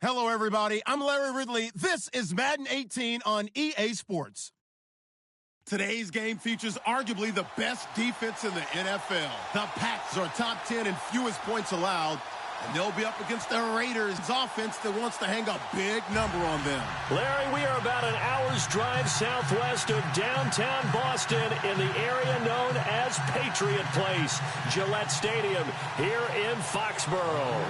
Hello, everybody. I'm Larry Ridley. This is Madden 18 on EA Sports. Today's game features arguably the best defense in the NFL. The Pats are top 10 in fewest points allowed, and they'll be up against the Raiders' offense that wants to hang a big number on them. Larry, we are about an hour's drive southwest of downtown Boston in the area known as Patriot Place, Gillette Stadium, here in Foxborough.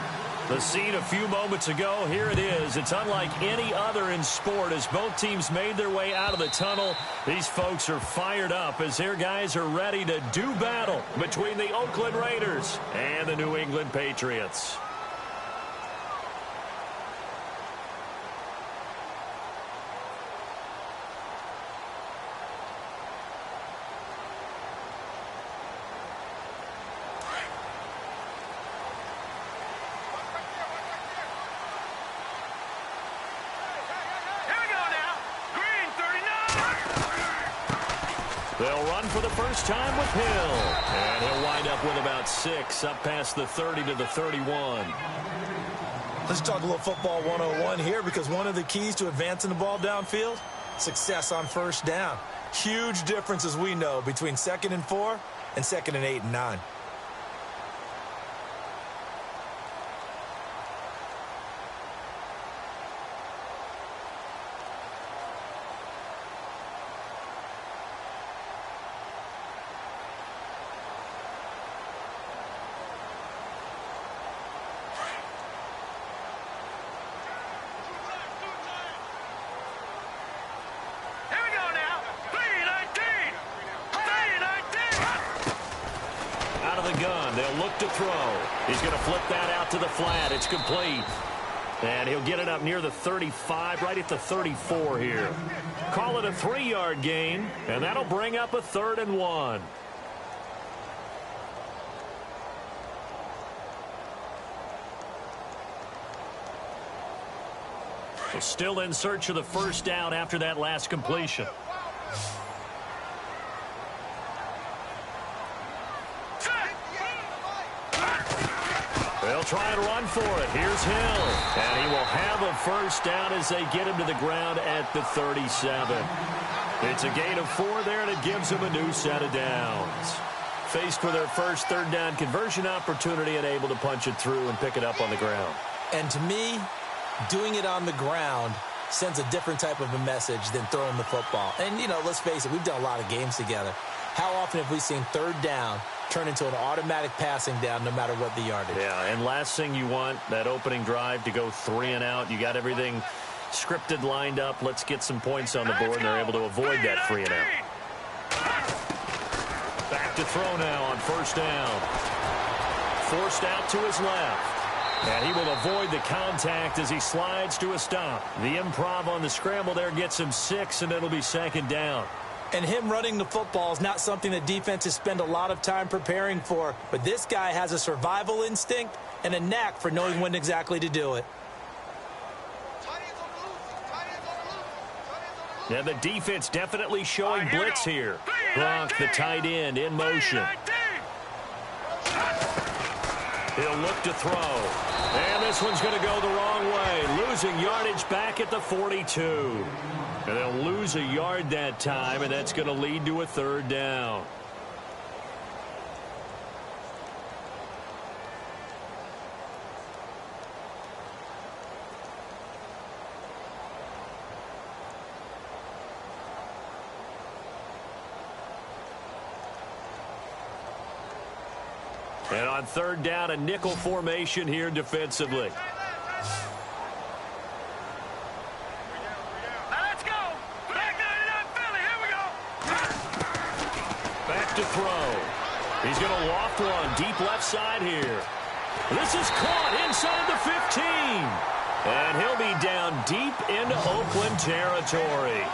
The scene a few moments ago, here it is. It's unlike any other in sport as both teams made their way out of the tunnel. These folks are fired up as their guys are ready to do battle between the Oakland Raiders and the New England Patriots. They'll run for the first time with Hill. And he'll wind up with about 6, up past the 30 to the 31. Let's talk a little football 101 here, because one of the keys to advancing the ball downfield, success on first down. Huge difference, as we know, between 2nd and 4 and 2nd and 8 and 9. They'll look to throw. He's going to flip that out to the flat. It's complete. And he'll get it up near the 35, right at the 34 here. Call it a 3-yard gain, and that'll bring up a 3rd and 1. So still in search of the first down after that last completion. They'll try and run for it. Here's Hill. And he will have a first down as they get him to the ground at the 37. It's a gain of 4 there, and it gives them a new set of downs. Faced with their first 3rd down conversion opportunity and able to punch it through and pick it up on the ground. And to me, doing it on the ground sends a different type of a message than throwing the football. And, you know, let's face it, we've done a lot of games together. How often have we seen 3rd down turn into an automatic passing down no matter what the yardage? Yeah, and last thing you want, that opening drive to go 3 and out. You got everything scripted, lined up. Let's get some points on the board, and they're able to avoid that 3 and out. Back to throw now on first down. Forced out to his left. And he will avoid the contact as he slides to a stop. The improv on the scramble there gets him 6, and it'll be 2nd down. And him running the football is not something that defenses spend a lot of time preparing for. But this guy has a survival instinct and a knack for knowing when exactly to do it. Yeah, the defense definitely showing blitz here. Gronk, the tight end, in motion. He'll look to throw. And this one's going to go the wrong way. Losing yardage back at the 42. And they'll lose a yard that time, and that's going to lead to a 3rd down. And on 3rd down, a nickel formation here defensively. To throw. He's going to loft one deep left side here. This is caught inside the 15. And he'll be down deep into Oakland territory.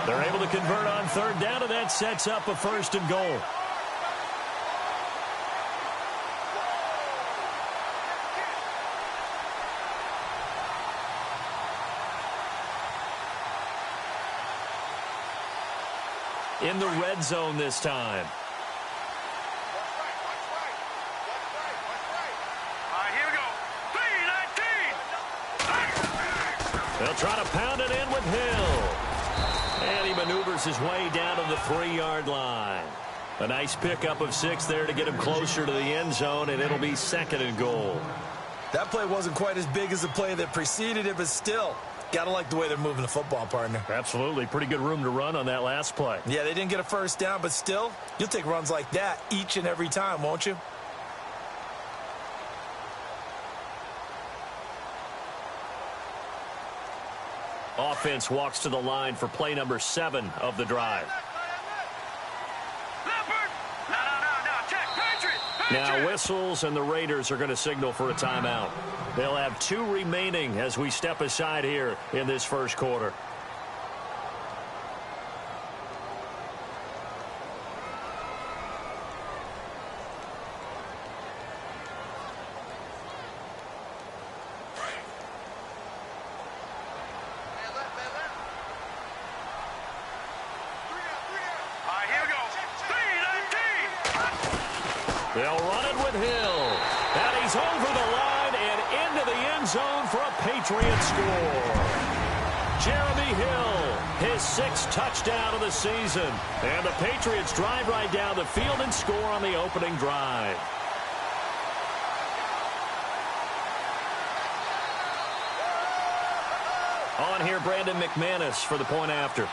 They're able to convert on 3rd down, and that sets up a 1st and goal. In the red zone this time. They'll try to pound it in with Hill. And he maneuvers his way down to the 3-yard line. A nice pickup of 6 there to get him closer to the end zone, and it'll be 2nd and goal. That play wasn't quite as big as the play that preceded it, but still, got to like the way they're moving the football, partner. Absolutely. Pretty good room to run on that last play. Yeah, they didn't get a first down, but still, you'll take runs like that each and every time, won't you? Offense walks to the line for play number 7 of the drive. Now whistles, and the Raiders are going to signal for a timeout. They'll have 2 remaining as we step aside here in this first quarter. They'll run it with Hill. And he's over the line and into the end zone for a Patriots score. Jeremy Hill, his 6th touchdown of the season. And the Patriots drive right down the field and score on the opening drive. On here, Brandon McManus for the point after.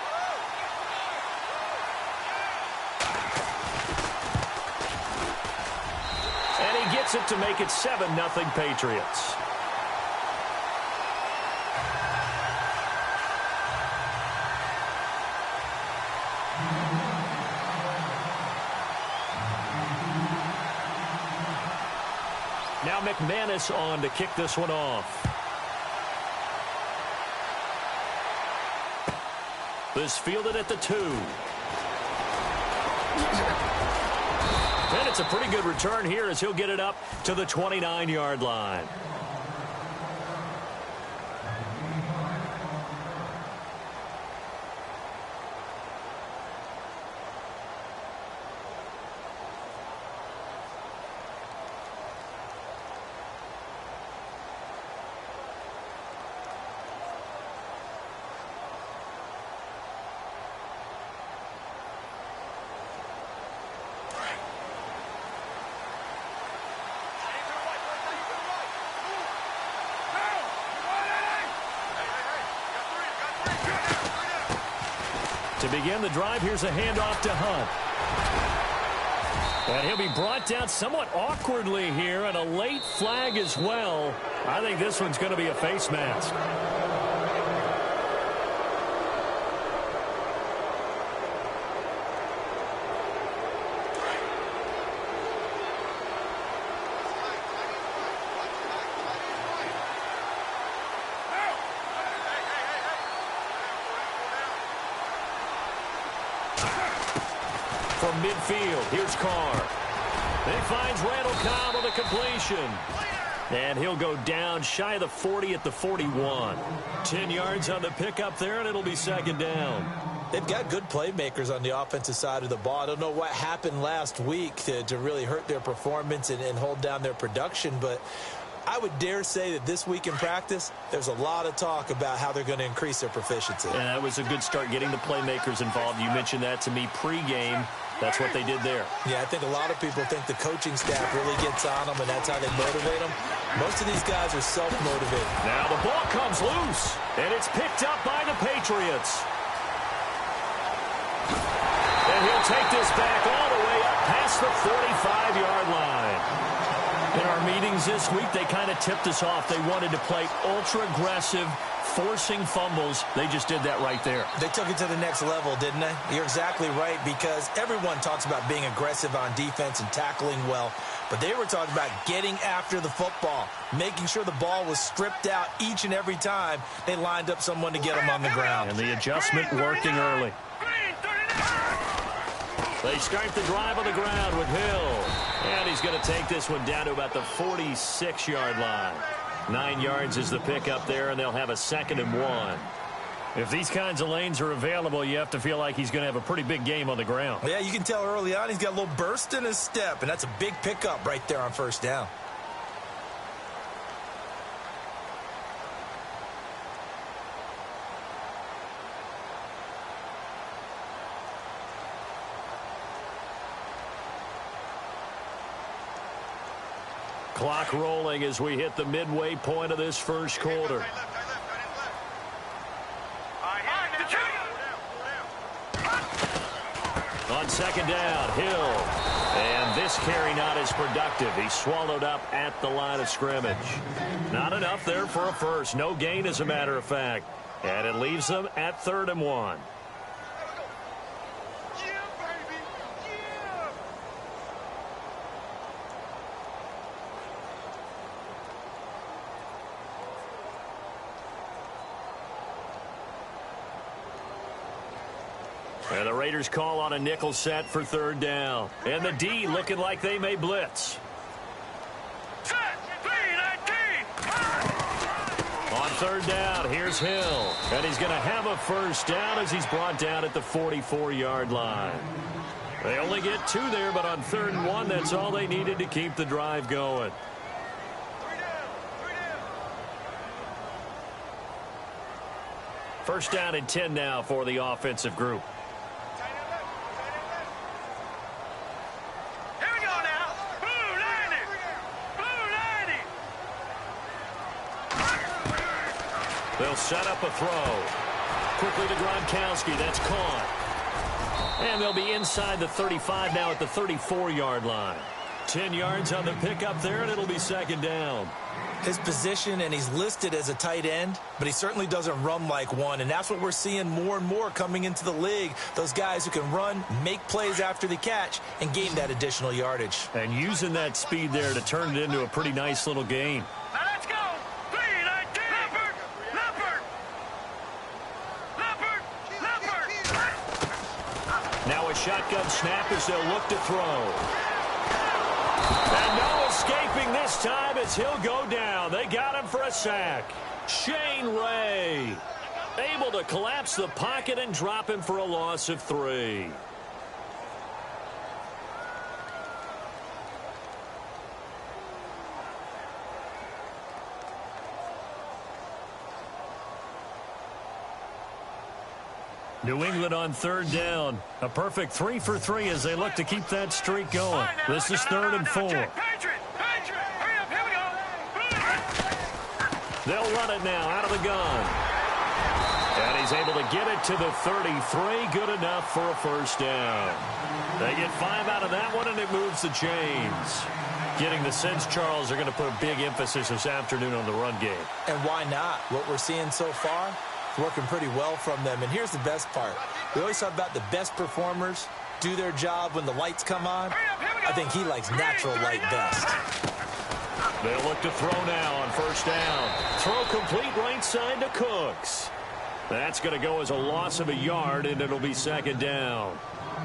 Gets it to make it 7-0 Patriots. Now McManus on to kick this one off. This fielded at the 2. And it's a pretty good return here as he'll get it up to the 29-yard line. To begin the drive, here's a handoff to Hunt. And he'll be brought down somewhat awkwardly here, and a late flag as well. I think this one's going to be a face mask. From midfield, here's Carr. He finds Randall Cobb with a completion. And he'll go down shy of the 40 at the 41. 10 yards on the pickup there, and it'll be 2nd down. They've got good playmakers on the offensive side of the ball. I don't know what happened last week to really hurt their performance and hold down their production, but I would dare say that this week in practice, there's a lot of talk about how they're going to increase their proficiency. And that was a good start getting the playmakers involved. You mentioned that to me pregame. That's what they did there. Yeah, I think a lot of people think the coaching staff really gets on them, and that's how they motivate them. Most of these guys are self-motivated. Now the ball comes loose, and it's picked up by the Patriots. And he'll take this back all the way up past the 45-yard line. In our meetings this week, they kind of tipped us off. They wanted to play ultra-aggressive, forcing fumbles. They just did that right there. They took it to the next level, didn't they? You're exactly right, because everyone talks about being aggressive on defense and tackling well, but they were talking about getting after the football, making sure the ball was stripped out each and every time they lined up someone to get them on the ground. And the adjustment working early. They start the drive on the ground with Hill. And he's going to take this one down to about the 46-yard line. 9 yards is the pickup there, and they'll have a 2nd and 1. If these kinds of lanes are available, you have to feel like he's going to have a pretty big game on the ground. Yeah, you can tell early on he's got a little burst in his step, and that's a big pickup right there on 1st down. Clock rolling as we hit the midway point of this first quarter. On second down, Hill. And this carry not as productive. He's swallowed up at the line of scrimmage. Not enough there for a first. No gain, as a matter of fact. And it leaves them at 3rd and 1. And the Raiders call on a nickel set for 3rd down. And the D looking like they may blitz. On 3rd down, here's Hill. And he's going to have a first down as he's brought down at the 44-yard line. They only get 2 there, but on 3rd and 1, that's all they needed to keep the drive going. First down and 10 now for the offensive group. They'll set up a throw. Quickly to Gronkowski. That's caught. And they'll be inside the 35 now at the 34-yard line. 10 yards on the pickup there, and it'll be 2nd down. His position, and he's listed as a tight end, but he certainly doesn't run like one, and that's what we're seeing more and more coming into the league. Those guys who can run, make plays after the catch, and gain that additional yardage. And using that speed there to turn it into a pretty nice little gain. Now a shotgun snap as they'll look to throw. And no escaping this time as he'll go down. They got him for a sack. Shane Ray able to collapse the pocket and drop him for a loss of 3. New England on 3rd down. A perfect 3 for 3 as they look to keep that streak going. This is 3rd and 4. They'll run it now out of the gun. And he's able to get it to the 33. Good enough for a first down. They get 5 out of that one, and it moves the chains. Getting the sense, Charles, they're going to put a big emphasis this afternoon on the run game. And why not? What we're seeing so far, working pretty well from them. And here's the best part. We always talk about the best performers do their job when the lights come on. I think he likes natural light best. They'll look to throw now on 1st down. Throw complete right side to Cooks. That's going to go as a loss of a yard, and it'll be 2nd down.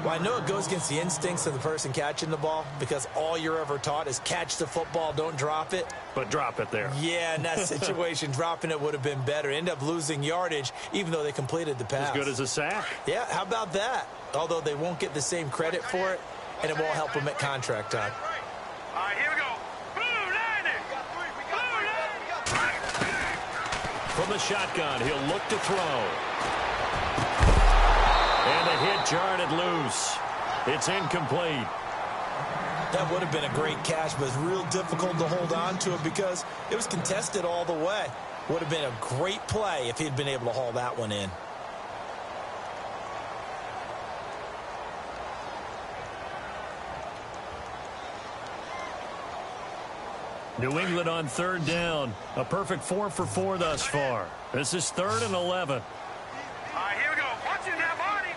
Well, I know it goes against the instincts of the person catching the ball because all you're ever taught is catch the football, don't drop it. But drop it there. Yeah, in that situation, dropping it would have been better. End up losing yardage, even though they completed the pass. As good as a sack. Yeah, how about that? Although they won't get the same credit for it, and it won't help them at contract time. All right, here we go. From the shotgun, he'll look to throw. And the hit jarred it loose. It's incomplete. That would have been a great catch, but it's real difficult to hold on to it because it was contested all the way. Would have been a great play if he'd been able to haul that one in. New England on 3rd down. A perfect 4 for 4 thus far. This is 3rd and 11. All right, here we go. Watch it now, Marty.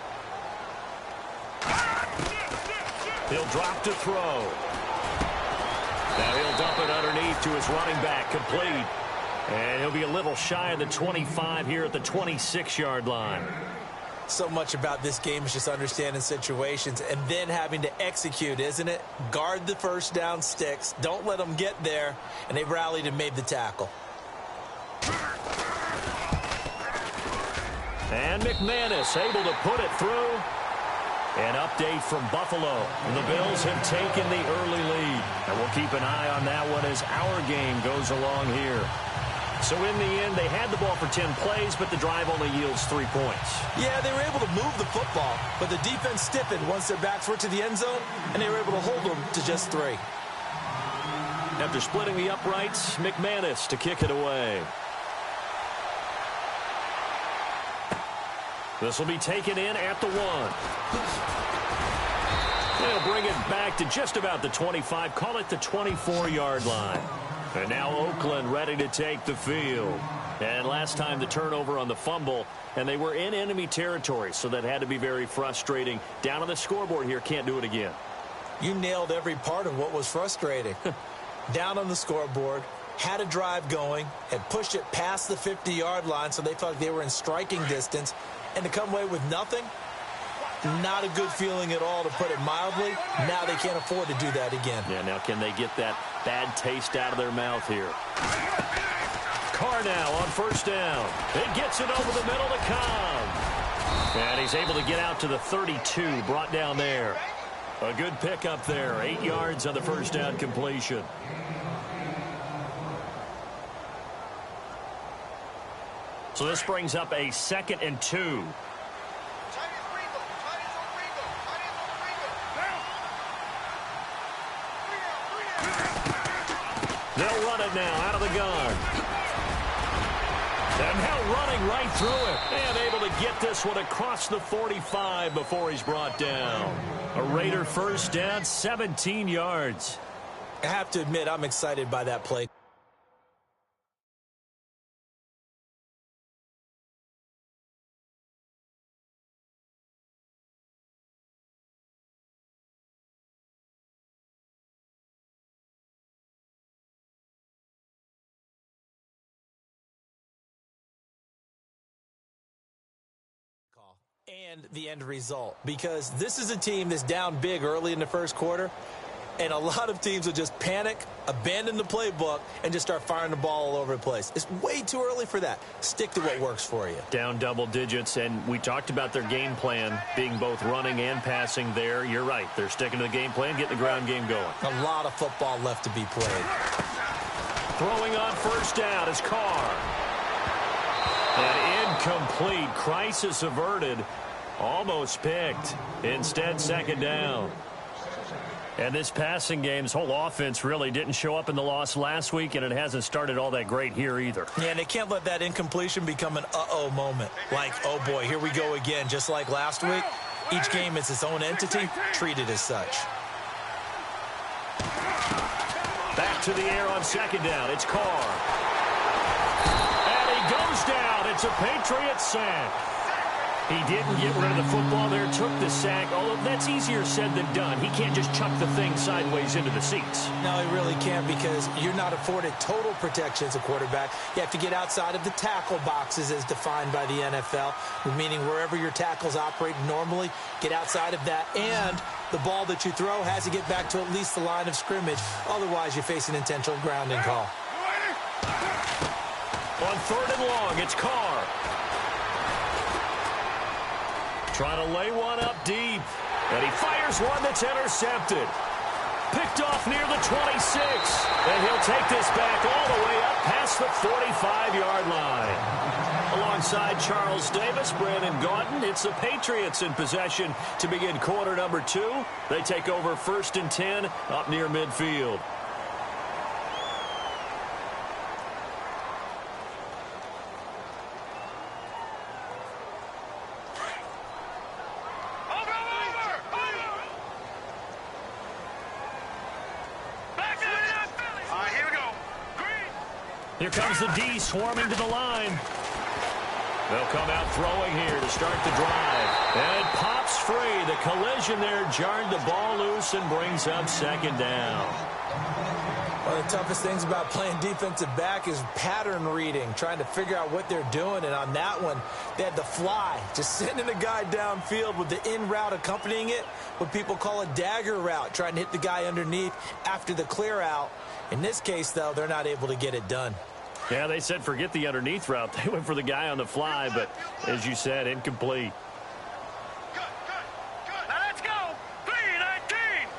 He'll drop to throw. Now he'll dump it underneath to his running back, complete. And he'll be a little shy of the 25 here at the 26-yard line. So much about this game is just understanding situations and then having to execute, isn't it? Guard the first down sticks. Don't let them get there. And they rallied and made the tackle. And McManus able to put it through. An update from Buffalo. The Bills have taken the early lead. And we'll keep an eye on that one as our game goes along here. So in the end, they had the ball for 10 plays, but the drive only yields 3 points. Yeah, they were able to move the football, but the defense stiffened once their backs were to the end zone, and they were able to hold them to just 3. After splitting the uprights, McManus to kick it away. This will be taken in at the 1. They'll bring it back to just about the 25. Call it the 24-yard line. And now Oakland ready to take the field. And last time the turnover on the fumble, and they were in enemy territory, so that had to be very frustrating. Down on the scoreboard here, can't do it again. You nailed every part of what was frustrating. Down on the scoreboard, had a drive going, had pushed it past the 50-yard line, so they felt like they were in striking distance, and to come away with nothing, not a good feeling at all, to put it mildly. Now they can't afford to do that again. Yeah, now can they get that bad taste out of their mouth here? Carr now on first down. It gets it over the middle to Cobb. And he's able to get out to the 32, brought down there. A good pickup there, 8 yards on the first down completion. So this brings up a 2nd and 2. They'll run it now out of the gun. And now running right through it. And able to get this one across the 45 before he's brought down. A Raider first down, 17 yards. I have to admit, I'm excited by that play. And the end result, because this is a team that's down big early in the first quarter, and a lot of teams will just panic, abandon the playbook, and just start firing the ball all over the place. It's way too early for that. Stick to what works for you. Down double digits, and we talked about their game plan being both running and passing there. You're right. They're sticking to the game plan, getting the ground game going. A lot of football left to be played. Throwing on first down is Carr. And incomplete. Crisis averted. Almost picked. Instead, second down. And this passing game's whole offense really didn't show up in the loss last week, and it hasn't started all that great here either. Yeah, and they can't let that incompletion become an uh-oh moment. Like, oh boy, here we go again, just like last week. Each game is its own entity, treated as such. Back to the air on second down. It's Carr. And he goes down. It's a Patriots sack. He didn't get rid of the football there, took the sack, although that's easier said than done. He can't just chuck the thing sideways into the seats. No, he really can't, because you're not afforded total protection as a quarterback. You have to get outside of the tackle boxes as defined by the NFL, meaning wherever your tackles operate normally, get outside of that, and the ball that you throw has to get back to at least the line of scrimmage. Otherwise, you face an intentional grounding call. On third and long, it's Carr. Trying to lay one up deep. And he fires one that's intercepted. Picked off near the 26. And he'll take this back all the way up past the 45-yard line. Alongside Charles Davis, Brandon Gaudin, it's the Patriots in possession to begin quarter number 2. They take over first and 10 up near midfield. Here comes the D swarming to the line. They'll come out throwing here to start the drive. And it pops free. The collision there jarred the ball loose and brings up second down. One of the toughest things about playing defensive back is pattern reading, trying to figure out what they're doing. And on that one, they had the fly, just sending a guy downfield with the in route accompanying it, what people call a dagger route, trying to hit the guy underneath after the clear out. In this case, though, they're not able to get it done. Yeah, they said forget the underneath route. They went for the guy on the fly, but as you said, incomplete. Good. Now let's go. 319.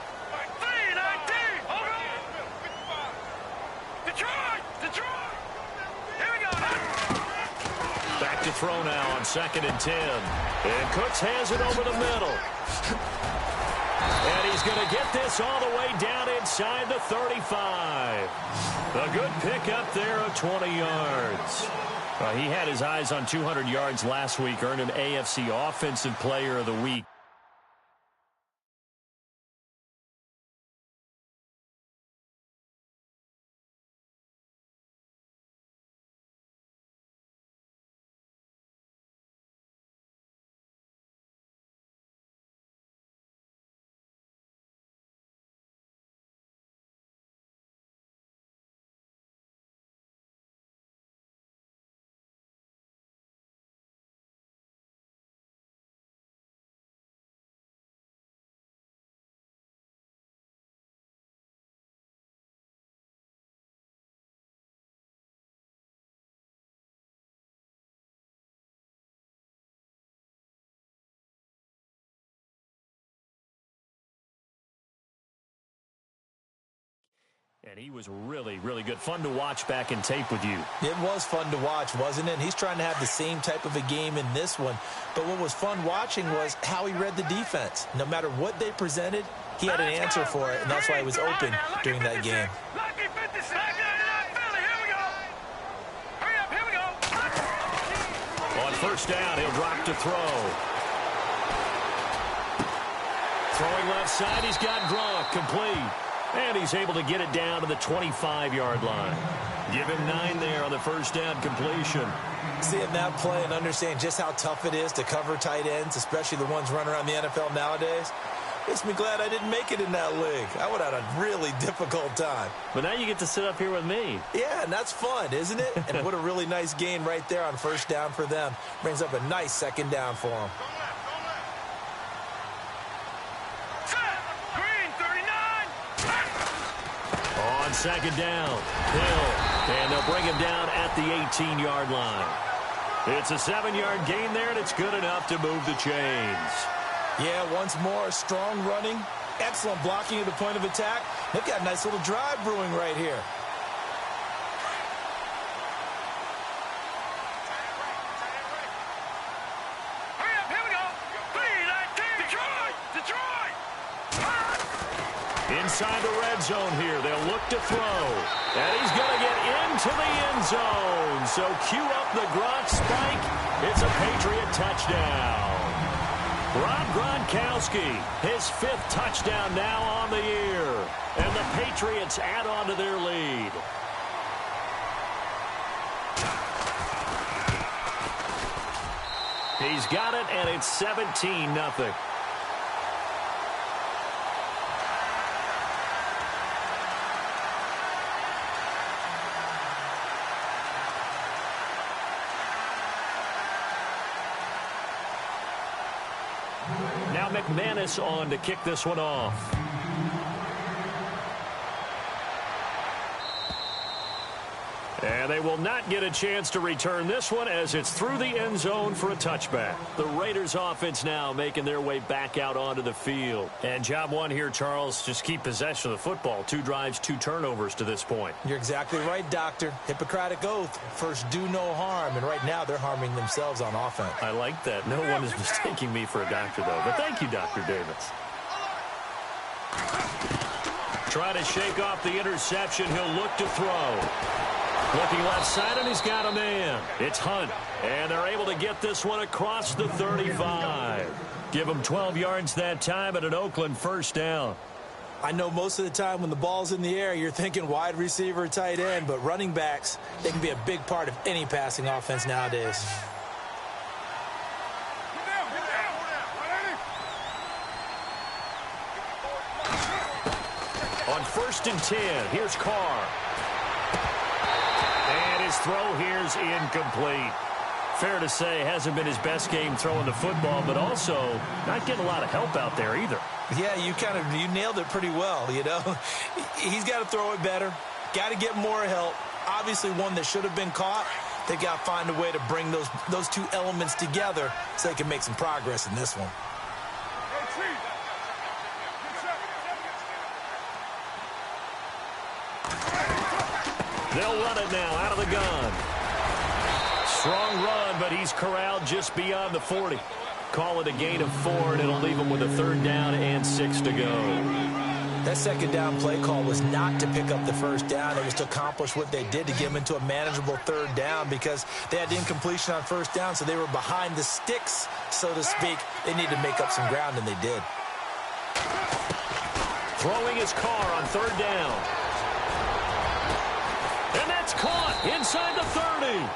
319. Over. Detroit. Here we go. Back to throw now on second and 10. And Cooks has it over the middle. And he's going to get this all the way down inside the 35. A good pickup there of 20 yards. He had his eyes on 200 yards last week, earned an AFC Offensive Player of the Week. And he was really, really good. Fun to watch back in tape with you. It was fun to watch, wasn't it? He's trying to have the same type of a game in this one. But what was fun watching was how he read the defense. No matter what they presented, he had an answer for it, and that's why he was open during that game. On first down, he'll drop to throw. Throwing left side, he's got Gronk, complete. And he's able to get it down to the 25-yard line. Give him 9 there on the first down completion. Seeing that play and understand just how tough it is to cover tight ends, especially the ones running around the NFL nowadays, makes me glad I didn't make it in that league. I would have had a really difficult time. But now you get to sit up here with me. Yeah, and that's fun, isn't it? And what a really nice gain right there on first down for them. Brings up a nice second down for them. On second down, Hill, and they'll bring him down at the 18-yard line. It's a 7-yard gain there, and it's good enough to move the chains. Yeah, once more, strong running, excellent blocking at the point of attack. They've got a nice little drive brewing right here. Inside the red zone here, they'll look to throw. And he's going to get into the end zone. So cue up the Gronk spike. It's a Patriot touchdown. Rob Gronkowski, his 5th touchdown now on the year. And the Patriots add on to their lead. He's got it, and it's 17-0. Now McManus on to kick this one off. And they will not get a chance to return this one as it's through the end zone for a touchback. The Raiders offense now making their way back out onto the field. And job one here, Charles, just keep possession of the football. 2 drives, 2 turnovers to this point. You're exactly right, Doctor. Hippocratic oath. First, do no harm. And right now, they're harming themselves on offense. I like that. No one is mistaking me for a doctor, though. But thank you, Dr. Davis. Try to shake off the interception. He'll look to throw. Looking left side, and he's got a man. It's Hunt, and they're able to get this one across the 35. Give him 12 yards that time at an Oakland first down. I know most of the time when the ball's in the air, you're thinking wide receiver, tight end, but running backs, they can be a big part of any passing offense nowadays. On 1st and 10, here's Carr. And his throw here's incomplete. Fair to say, hasn't been his best game throwing the football, but also not getting a lot of help out there either. Yeah, you nailed it pretty well, you know. He's got to throw it better. Got to get more help. Obviously one that should have been caught. They've got to find a way to bring those 2 elements together so they can make some progress in this one. They'll run it now out of the gun. Strong run, but he's corralled just beyond the 40. call it a gain of 4, and it'll leave them with a 3rd down and 6 to go. That 2nd down play call was not to pick up the 1st down. It was to accomplish what they did, to get them into a manageable 3rd down, because they had incompletion on 1st down, so they were behind the sticks, so to speak. They needed to make up some ground, and they did. Throwing his car on 3rd down. And that's caught inside the 30.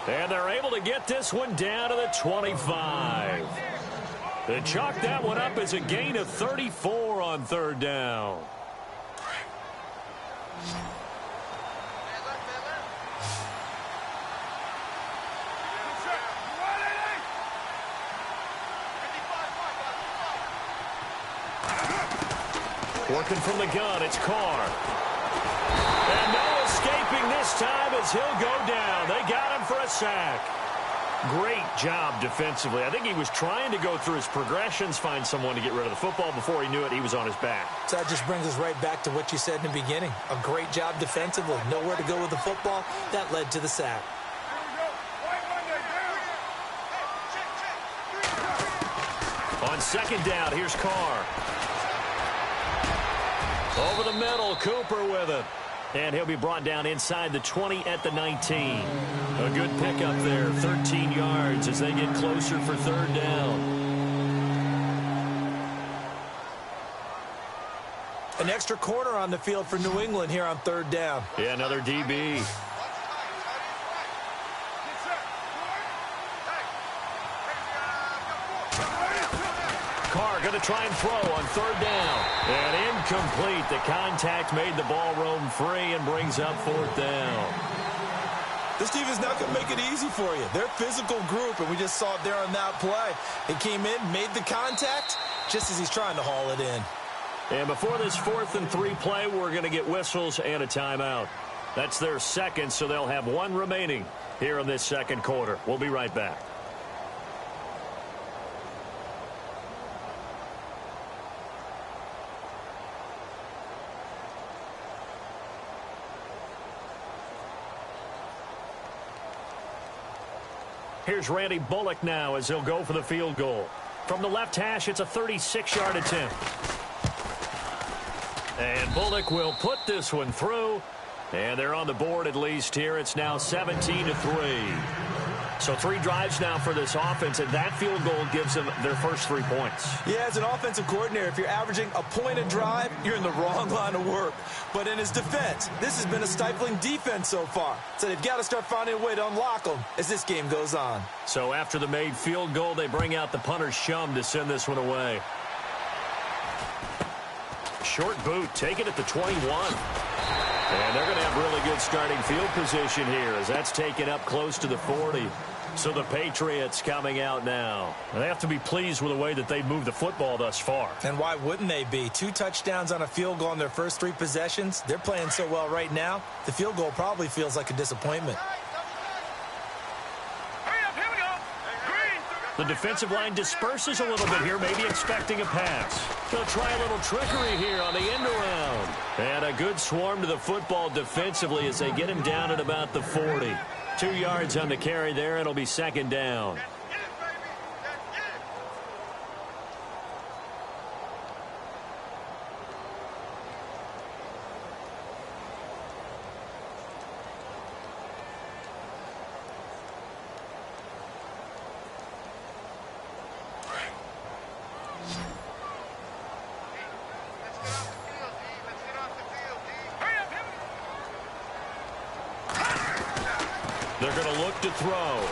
And they're able to get this one down to the 25. They chalk that one up as a gain of 34 on 3rd down. Working from the gun, it's Carr. And no escaping this time as he'll go down. They got him for a sack. Great job defensively. I think he was trying to go through his progressions, find someone to get rid of the football. Before he knew it, he was on his back. So that just brings us right back to what you said in the beginning. A great job defensively. Nowhere to go with the football. That led to the sack. On 2nd down, here's Carr. Over the middle, Cooper with it. And he'll be brought down inside the 20 at the 19. A good pickup there, 13 yards as they get closer for 3rd down. An extra corner on the field for New England here on 3rd down. Yeah, another DB. Carr going to try and throw on 3rd down. And incomplete. The contact made the ball roam free and brings up 4th down. This team is not going to make it easy for you. They're a physical group, and we just saw it there on that play. He came in, made the contact, just as he's trying to haul it in. And before this 4th and 3 play, we're going to get whistles and a timeout. That's their 2nd, so they'll have 1 remaining here in this 2nd quarter. We'll be right back. Here's Randy Bullock now as he'll go for the field goal. From the left hash, it's a 36-yard attempt. And Bullock will put this one through. And they're on the board at least here. It's now 17-3. So 3 drives now for this offense, and that field goal gives them their first 3 points. Yeah, as an offensive coordinator, if you're averaging a point a drive, you're in the wrong line of work. But in his defense, this has been a stifling defense so far. So they've got to start finding a way to unlock them as this game goes on. So after the made field goal, they bring out the punter's shum to send this one away. Short boot, take it at the 21. And they're going to have really good starting field position here as that's taken up close to the 40. So the Patriots coming out now. They have to be pleased with the way that they've moved the football thus far. And why wouldn't they be? 2 touchdowns on a field goal in their first 3 possessions. They're playing so well right now, the field goal probably feels like a disappointment. The defensive line disperses a little bit here, maybe expecting a pass. They'll try a little trickery here on the end around. And a good swarm to the football defensively as they get him down at about the 40. 2 yards on the carry there. It'll be 2nd down. They're going to look to throw.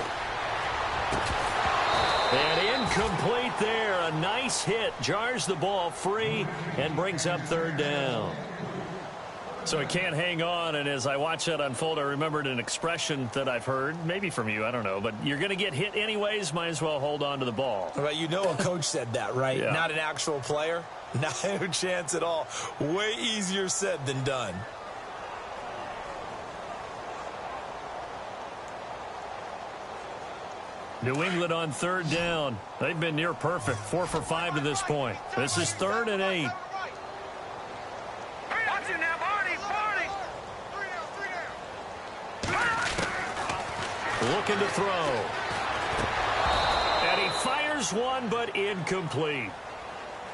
And incomplete there. A nice hit. Jars the ball free and brings up 3rd down. So he can't hang on, and as I watch that unfold, I remembered an expression that I've heard, maybe from you, I don't know, but you're going to get hit anyways, might as well hold on to the ball. Well, you know a coach said that, right? Yeah. Not an actual player. Not a chance at all. Way easier said than done. New England on 3rd down. They've been near perfect, 4 for 5 to this point. This is 3rd and 8. Watch it now, Barney, Barney. Looking to throw. And he fires fires one, but incomplete.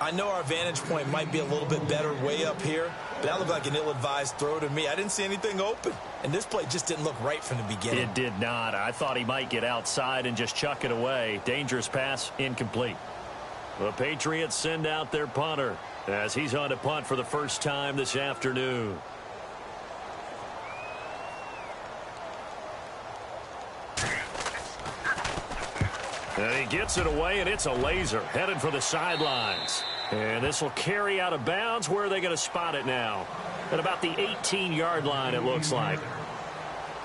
I know our vantage point might be a little bit better way up here, but that looked like an ill-advised throw to me. I didn't see anything open, and this play just didn't look right from the beginning. It did not. I thought he might get outside and just chuck it away. Dangerous pass, incomplete. The Patriots send out their punter as he's on to punt for the first time this afternoon. And he gets it away, and it's a laser headed for the sidelines. And this will carry out of bounds. Where are they going to spot it now? At about the 18-yard line, it looks like.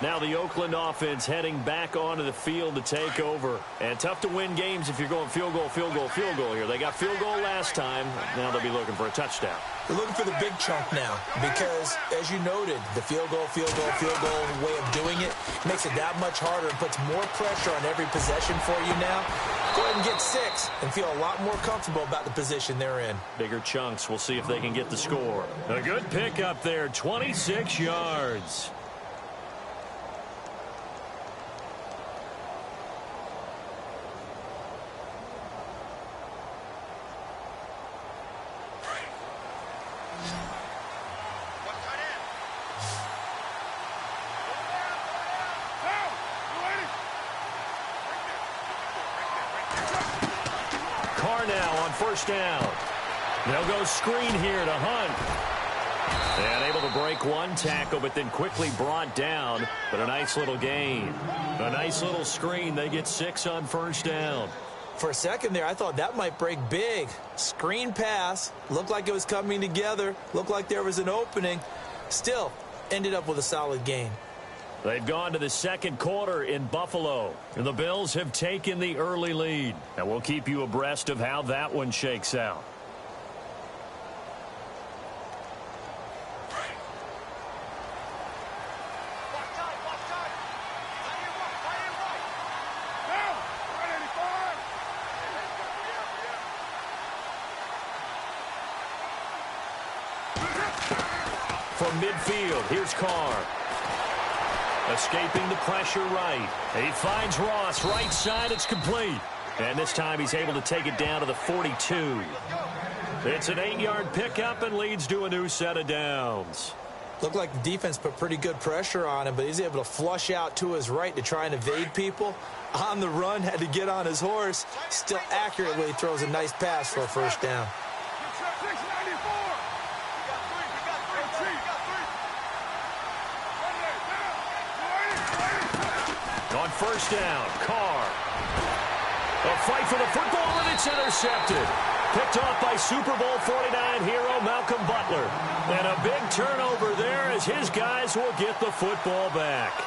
Now the Oakland offense heading back onto the field to take over. And tough to win games if you're going field goal, field goal, field goal here. They got field goal last time. Now they'll be looking for a touchdown. They're looking for the big chunk now because, as you noted, the field goal way of doing it makes it that much harder and puts more pressure on every possession for you now. Go ahead and get 6 and feel a lot more comfortable about the position they're in. Bigger chunks. We'll see if they can get the score. A good pick up there, 26 yards. First down. They'll go screen here to Hunt. And able to break one tackle, but then quickly brought down. But a nice little gain. A nice little screen. They get 6 on first down. For a second there, I thought that might break big. Screen pass. Looked like it was coming together. Looked like there was an opening. Still, ended up with a solid gain. They've gone to the second quarter in Buffalo, and the Bills have taken the early lead. And we'll keep you abreast of how that one shakes out. From midfield, here's Carr. Escaping the pressure right. He finds Ross right side. It's complete. And this time he's able to take it down to the 42. It's an 8-yard pickup and leads to a new set of downs. Looked like the defense put pretty good pressure on him, but he's able to flush out to his right to try and evade people. On the run, had to get on his horse. Still accurately throws a nice pass for a first down. On first down, Carr. A fight for the football, and it's intercepted. Picked off by Super Bowl 49 hero Malcolm Butler. And a big turnover there as his guys will get the football back.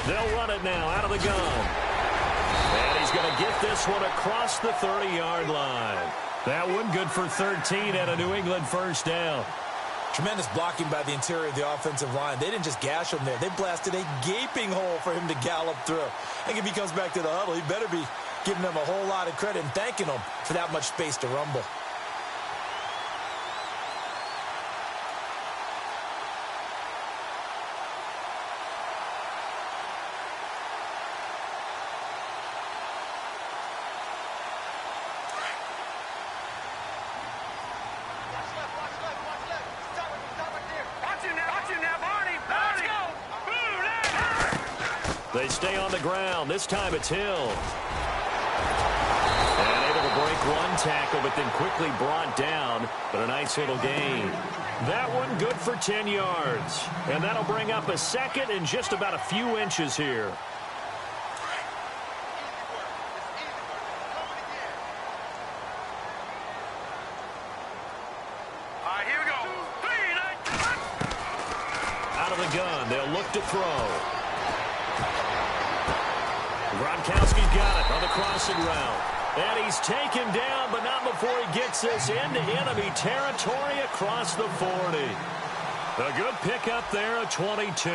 They'll run it now out of the gun. And he's going to get this one across the 30-yard line. That one good for 13 and a New England first down. Tremendous blocking by the interior of the offensive line. They didn't just gash him there. They blasted a gaping hole for him to gallop through. I think if he comes back to the huddle, he better be giving them a whole lot of credit and thanking them for that much space to rumble. They stay on the ground. This time it's Hill. And able to break one tackle, but then quickly brought down. But a nice little gain. That one good for 10 yards. And that'll bring up a second and just about a few inches here. Here we go. Out of the gun. They'll look to throw. Gronkowski's got it on the crossing route. And he's taken down, but not before he gets this into enemy territory across the 40. A good pickup there, a 22.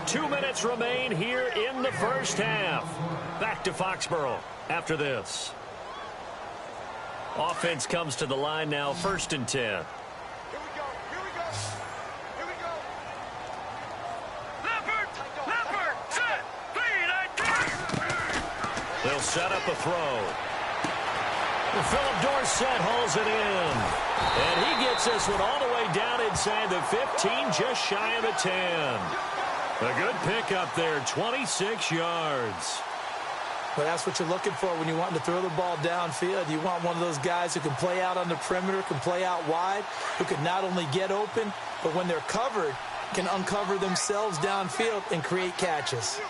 Two minutes remain here in the first half. Back to Foxborough after this. Offense comes to the line now, 1st and 10. Here we go. Here we go. Here we go. Leopard, set, feed, They'll set up a throw. Philip Dorsett hauls it in. And he gets this one all the way down inside the 15, just shy of the 10. A good pickup there, 26 yards. Well, that's what you're looking for when you want to throw the ball downfield. You want one of those guys who can play out on the perimeter, can play out wide, who can not only get open, but when they're covered, can uncover themselves downfield and create catches.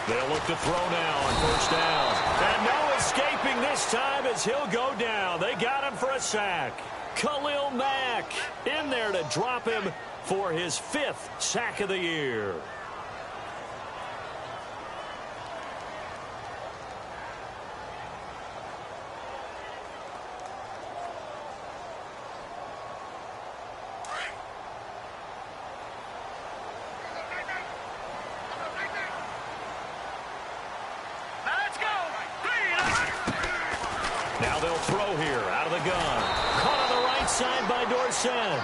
They'll look to throw now on 1st down. And no escaping this time as he'll go down. They got him for a sack. Khalil Mack in there to drop him for his 5th sack of the year. Now they'll throw here out of the gun. Caught on the right side by Dorsett.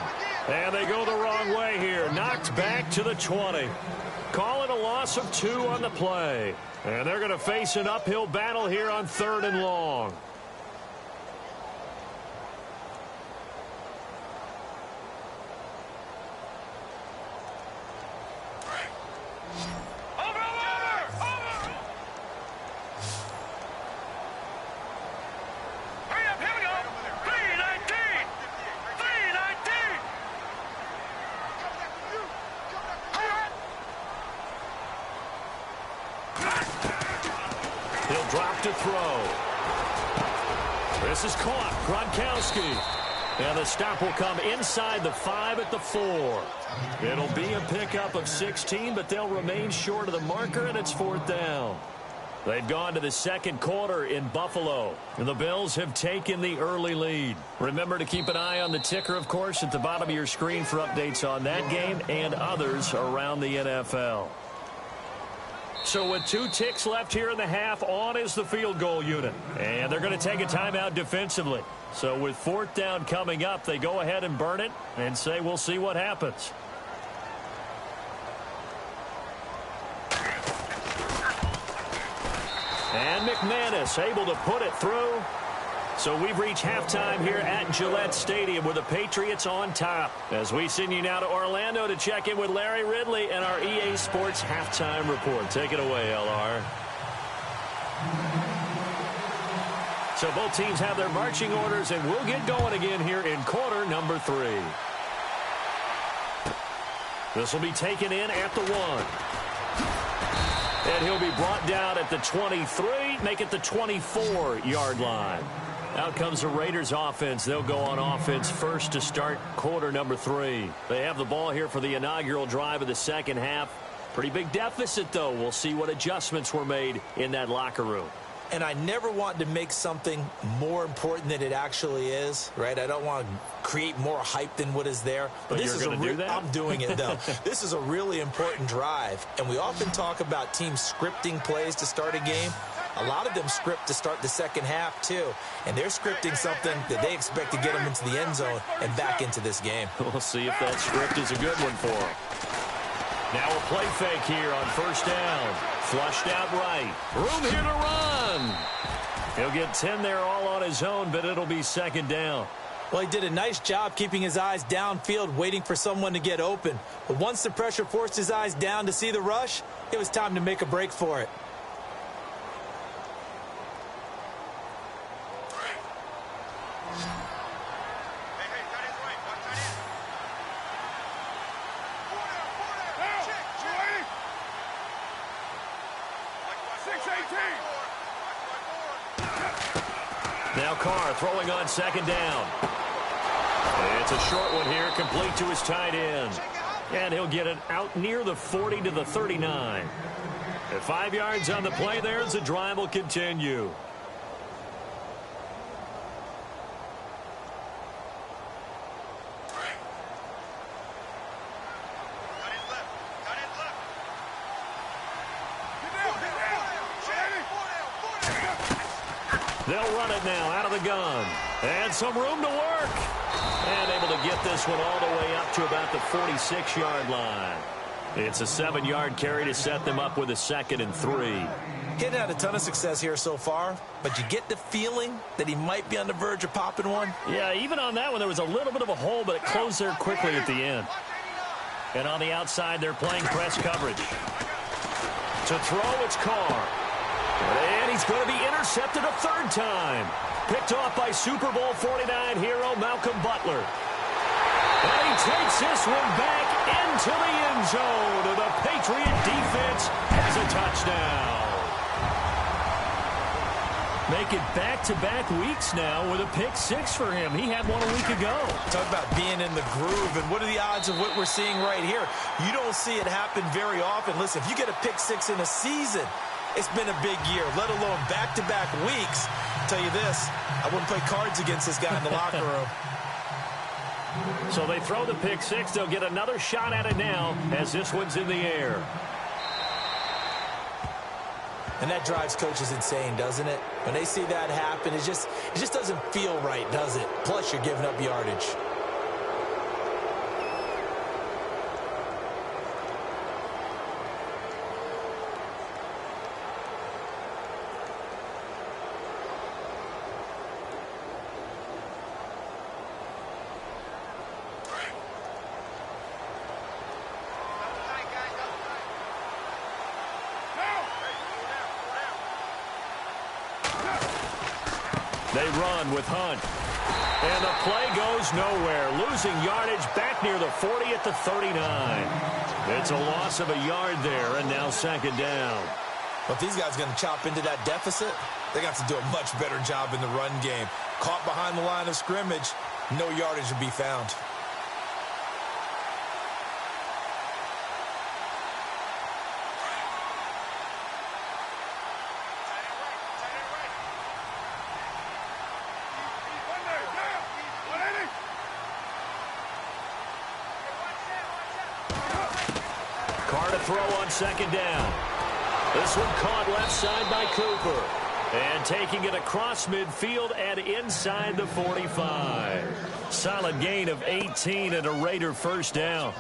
And they go the wrong way here. Knocked back to the 20. Call it a loss of 2 on the play. And they're going to face an uphill battle here on 3rd and long. He'll drop to throw. This is caught. Gronkowski. And the stop will come inside the 5 at the 4. It'll be a pickup of 16, but they'll remain short of the marker, and it's 4th down. They've gone to the 2nd quarter in Buffalo, and the Bills have taken the early lead. Remember to keep an eye on the ticker, of course, at the bottom of your screen for updates on that game and others around the NFL. So with 2 ticks left here in the half, on is the field goal unit. And they're going to take a timeout defensively. So with 4th down coming up, they go ahead and burn it and say we'll see what happens. And McManus able to put it through. So we've reached halftime here at Gillette Stadium with the Patriots on top. As we send you now to Orlando to check in with Larry Ridley and our EA Sports halftime report. Take it away, LR. So both teams have their marching orders, and we'll get going again here in quarter number 3. This will be taken in at the 1. And he'll be brought down at the 23, make it the 24-yard line. Out comes the Raiders offense. They'll go on offense first to start quarter number 3. They have the ball here for the inaugural drive of the 2nd half. Pretty big deficit, though. We'll see what adjustments were made in that locker room. And I never want to make something more important than it actually is, right? I don't want to create more hype than what is there. But this is going to do that? I'm doing it, though. This is a really important drive. And we often talk about teams scripting plays to start a game. A lot of them script to start the 2nd half, too. And they're scripting something that they expect to get them into the end zone and back into this game. We'll see if that script is a good one for them. Now a play fake here on 1st down. Flushed out right. Room here to run. He'll get 10 there all on his own, but it'll be 2nd down. Well, he did a nice job keeping his eyes downfield, waiting for someone to get open. But once the pressure forced his eyes down to see the rush, it was time to make a break for it. Now Carr throwing on 2nd down. It's a short one here, complete to his tight end. And he'll get it out near the 40 to the 39. At 5 yards on the play there as the drive will continue. They'll run it now out of the gun. And some room to work. And able to get this one all the way up to about the 46-yard line. It's a 7-yard carry to set them up with a 2nd and 3. He hadn't had a ton of success here so far, but you get the feeling that he might be on the verge of popping one. Yeah, even on that one, there was a little bit of a hole, but it closed there quickly at the end. And on the outside, they're playing press coverage. To throw, it's Carr. And he's going to be intercepted a 3rd time. Picked off by Super Bowl 49 hero Malcolm Butler. And he takes this one back into the end zone. And the Patriot defense has a touchdown. Make it back-to-back weeks now with a pick 6 for him. He had one a week ago. Talk about being in the groove, and what are the odds of what we're seeing right here? You don't see it happen very often. Listen, if you get a pick 6 in a season, it's been a big year, let alone back-to-back weeks. I'll tell you this, I wouldn't play cards against this guy in the locker room. So they throw the pick 6. They'll get another shot at it now as this one's in the air. And that drives coaches insane, doesn't it? When they see that happen, it just doesn't feel right, does it? Plus, you're giving up yardage. They run with Hunt. And the play goes nowhere. Losing yardage back near the 40 at the 39. It's a loss of a yard there, and now 2nd down. But these guys are going to chop into that deficit. They got to do a much better job in the run game. Caught behind the line of scrimmage, no yardage to be found. Throw on 2nd down. This one caught left side by Cooper. And taking it across midfield and inside the 45. Solid gain of 18 and a Raider 1st down.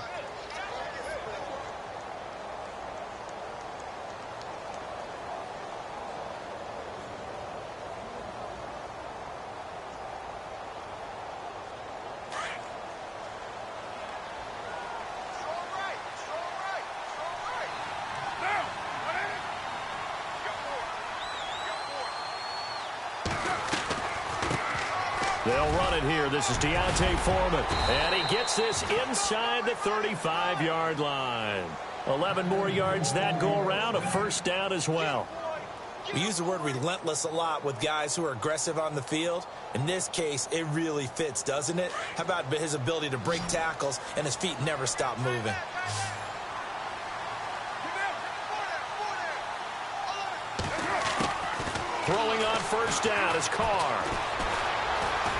They'll run it here. This is D'Onta Foreman. And he gets this inside the 35-yard line. 11 more yards that go around. A 1st down as well. We use the word relentless a lot with guys who are aggressive on the field. In this case, it really fits, doesn't it? How about his ability to break tackles and his feet never stop moving? Throwing on 1st down is Carr.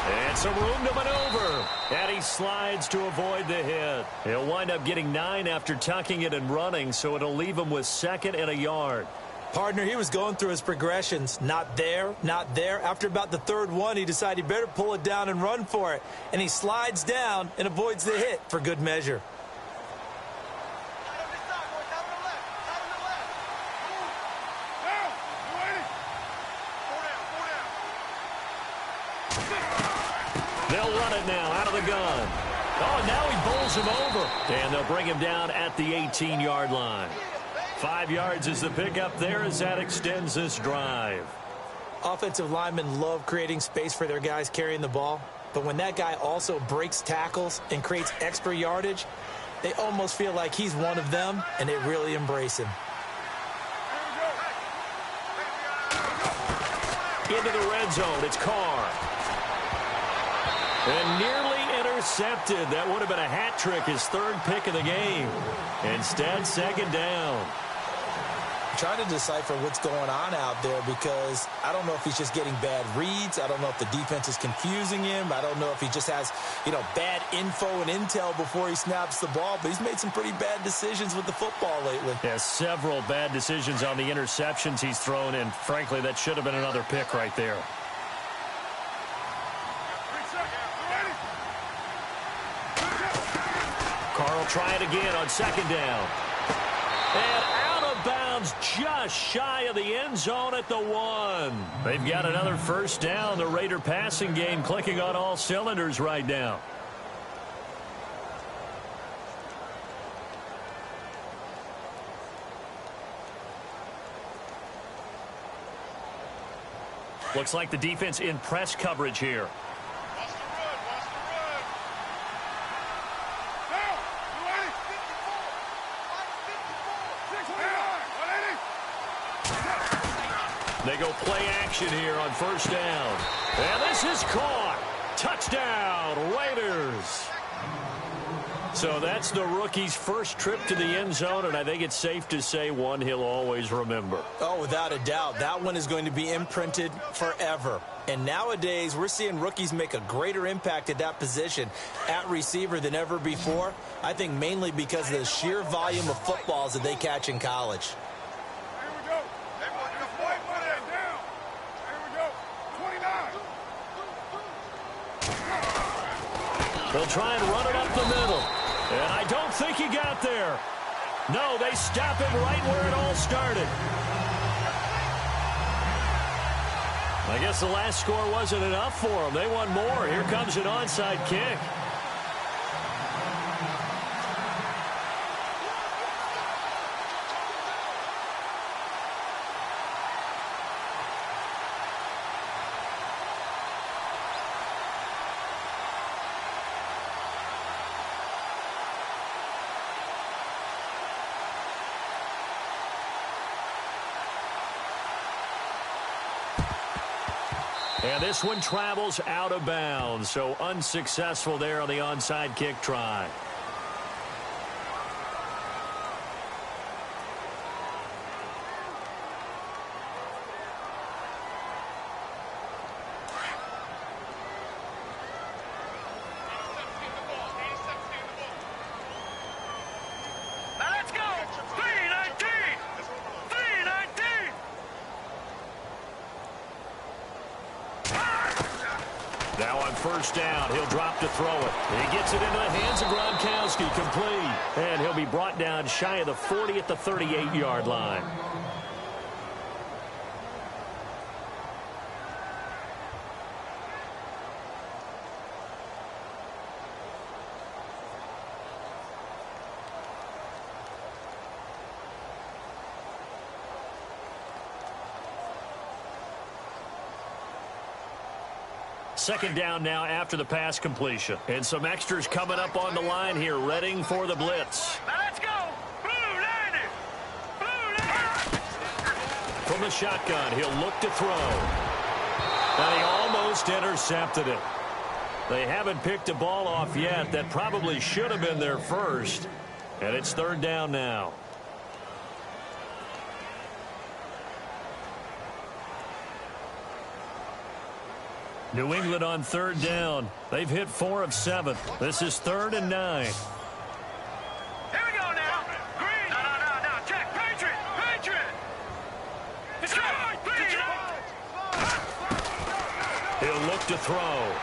And some room to maneuver. And he slides to avoid the hit. He'll wind up getting 9 after tucking it and running, so it'll leave him with 2nd and a yard. Partner, he was going through his progressions. Not there, not there. After about the 3rd one, he decided he better pull it down and run for it. And he slides down and avoids the hit for good measure. They'll run it now out of the gun. Oh, and now he bowls him over. And they'll bring him down at the 18-yard line. 5 yards is the pickup there as that extends this drive. Offensive linemen love creating space for their guys carrying the ball. But when that guy also breaks tackles and creates extra yardage, they almost feel like he's one of them, and they really embrace him. Into the red zone, it's Carr. And nearly intercepted. That would have been a hat trick, his third pick of the game. Instead, second down. I'm trying to decipher what's going on out there because I don't know if he's just getting bad reads. I don't know if the defense is confusing him. I don't know if he just has, bad info and intel before he snaps the ball. But he's made some pretty bad decisions with the football lately. Yeah, several bad decisions on the interceptions he's thrown, and frankly, that should have been another pick right there. Carl try it again on second down. And out of bounds just shy of the end zone at the 1. They've got another first down. The Raider passing game clicking on all cylinders right now. Looks like the defense in press coverage here. They go play action here on first down. And this is caught. Touchdown, Raiders. So that's the rookie's first trip to the end zone, and I think it's safe to say one he'll always remember. Oh, without a doubt. That one is going to be imprinted forever. And nowadays, we're seeing rookies make a greater impact at that position at receiver than ever before. I think mainly because of the sheer volume of footballs that they catch in college. They'll try and run it up the middle. And I don't think he got there. No, they stop him right where it all started. I guess the last score wasn't enough for them. They want more. Here comes an onside kick. And this one travels out of bounds, so unsuccessful there on the onside kick try. Now on first down, he'll drop to throw it. He gets it into the hands of Gronkowski, complete. And he'll be brought down shy of the 40 at the 38-yard line. Second down now after the pass completion. And some extras coming up on the line here, readying for the blitz. Now let's go. Blue landed. Blue landed. From the shotgun, he'll look to throw. And he almost intercepted it. They haven't picked a ball off yet. That probably should have been their first. And it's third down now. New England on third down. They've hit 4 of 7. This is 3rd and 9. Here we go now. Green. No. Check. Patriot. It's right. He'll look to throw.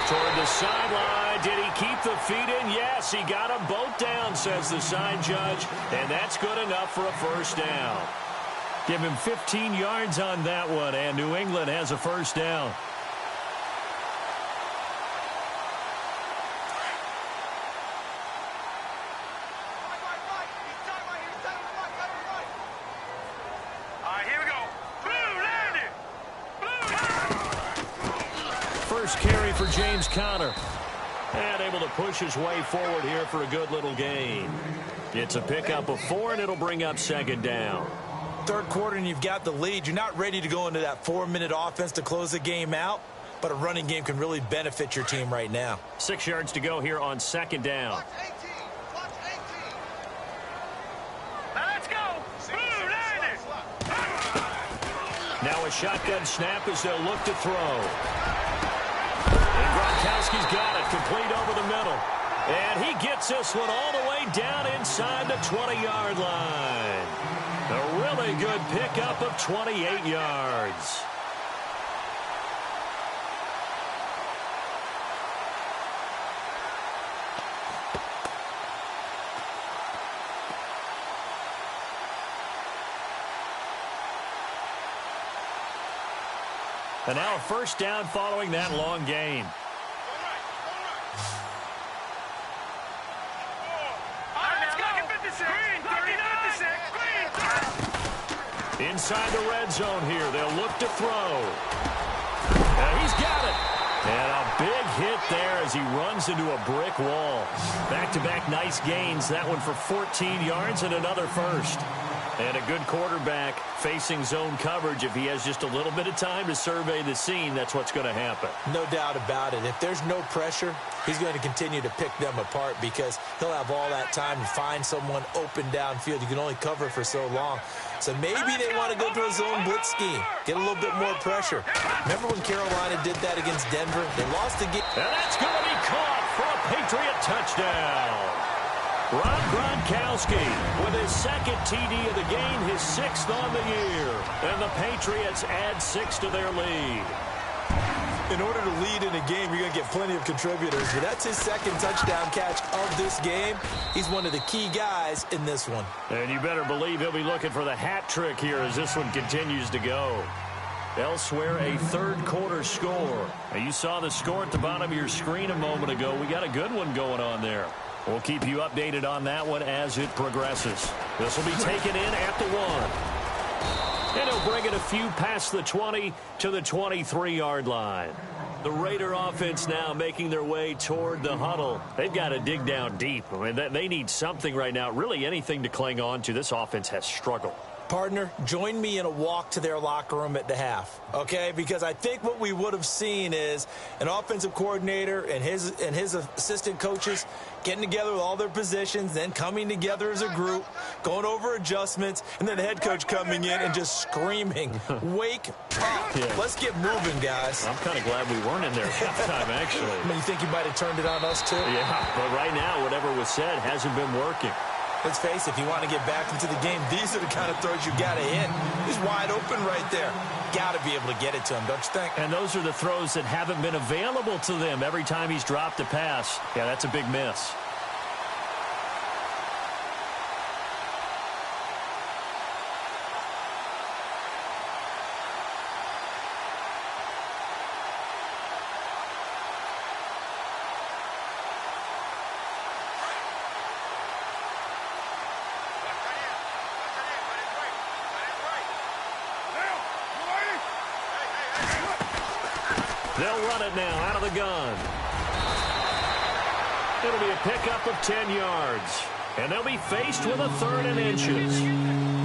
Toward the sideline. Did he keep the feet in? Yes, he got them both down, says the side judge. And that's good enough for a first down. Give him 15 yards on that one, and New England has a first down. All right, here we go. Blue landed. First carry for James Conner. And able to push his way forward here for a good little gain. It's a pickup of 4, and it'll bring up second down. Third quarter and you've got the lead. You're not ready to go into that 4-minute offense to close the game out. but a running game can really benefit your team right now. 6 yards to go here on second down. Watch 18. Now let's go. Blue, line it. Now a shotgun snap as they'll look to throw. And Gronkowski's got it, complete over the middle. And he gets this one all the way down inside the 20-yard line. A really good pickup of 28 yards. And now a first down following that long gain. Inside the red zone here. They'll look to throw. And he's got it. And a big hit there as he runs into a brick wall. Back-to-back nice gains. That one for 14 yards and another first. And a good quarterback facing zone coverage. If he has just a little bit of time to survey the scene, that's what's going to happen. No doubt about it. If there's no pressure, he's going to continue to pick them apart because he'll have all that time to find someone open downfield. You can only cover for so long. So maybe they want to go to a zone blitz scheme, get a little bit more pressure. Remember when Carolina did that against Denver? They lost the game. And that's going to be caught for a Patriot touchdown. Rob Gronkowski with his second TD of the game, his 6th on the year. And the Patriots add 6 to their lead. In order to lead in a game, you're going to get plenty of contributors. But that's his second touchdown catch of this game. He's one of the key guys in this one. And you better believe he'll be looking for the hat trick here as this one continues to go. Elsewhere, a third-quarter score. Now, you saw the score at the bottom of your screen a moment ago. We got a good one going on there. We'll keep you updated on that one as it progresses. This will be taken in at the 1. And he'll bring it a few past the 20 to the 23-yard line. The Raider offense now making their way toward the huddle. They've got to dig down deep. I mean, they need something right now, really anything to cling on to. This offense has struggled. Partner, join me in a walk to their locker room at the half, okay? Because I think what we would have seen is an offensive coordinator and his assistant coaches getting together with all their positions, then coming together as a group, going over adjustments, and then the head coach coming in and just screaming, wake up. Yeah. Let's get moving, guys. I'm kind of glad we weren't in there at halftime, actually. I mean, you think you might have turned it on us, too? Yeah, but right now, whatever was said hasn't been working. Let's face it, if you want to get back into the game, these are the kind of throws you got to hit. He's wide open right there. Got to be able to get it to him, don't you think? And those are the throws that haven't been available to them every time he's dropped a pass. Yeah, that's a big miss. They'll run it now out of the gun. It'll be a pickup of 10 yards. And they'll be faced with a 3rd and inches.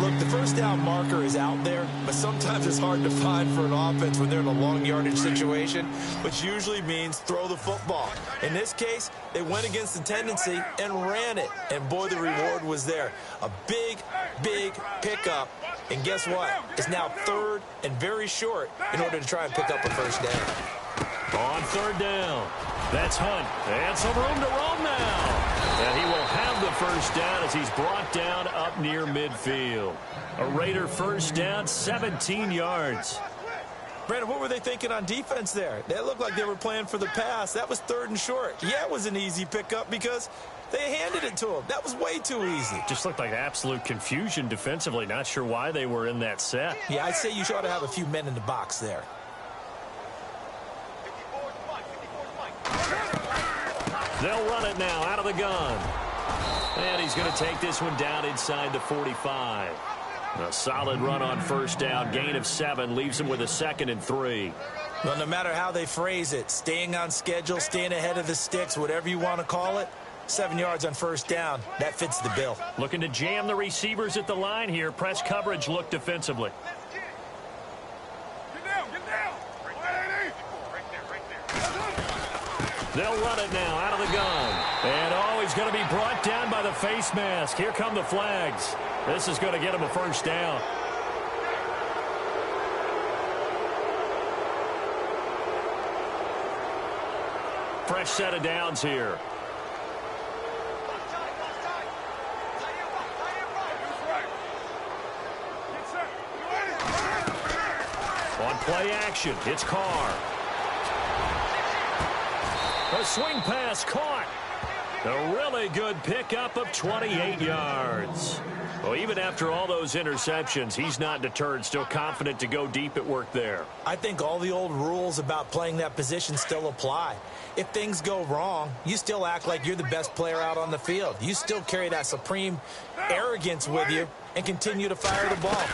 Look, the first down marker is out there, but sometimes it's hard to find for an offense when they're in a long yardage situation, which usually means throw the football. In this case, they went against the tendency and ran it. And boy, the reward was there. A big, big pickup. And guess what? It's now 3rd and very short in order to try and pick up a first down. On 3rd down, that's Hunt. And some room to roam now. And he will have the first down as he's brought down up near midfield. A Raider first down, 17 yards. Brandon, what were they thinking on defense there? They looked like they were playing for the pass. That was 3rd and short. Yeah, it was an easy pickup because they handed it to him. That was way too easy. Just looked like absolute confusion defensively. Not sure why they were in that set. Yeah, I'd say you ought to have a few men in the box there. They'll run it now out of the gun. And he's going to take this one down inside the 45. A solid run on first down. Gain of 7 leaves him with a 2nd and 3. Well, no matter how they phrase it, staying on schedule, staying ahead of the sticks, whatever you want to call it, 7 yards on first down. That fits the bill. Looking to jam the receivers at the line here. Press coverage look defensively. Get down. Right there. They'll run it now out of the gun. And, oh, he's going to be brought down by the face mask. Here come the flags. This is going to get him a first down. Fresh set of downs here. On play action, it's Carr. A swing pass caught. A really good pickup of 28 yards. Well, even after all those interceptions, he's not deterred, still confident to go deep at work there. I think all the old rules about playing that position still apply. If things go wrong, you still act like you're the best player out on the field. You still carry that supreme arrogance with you and continue to fire the ball.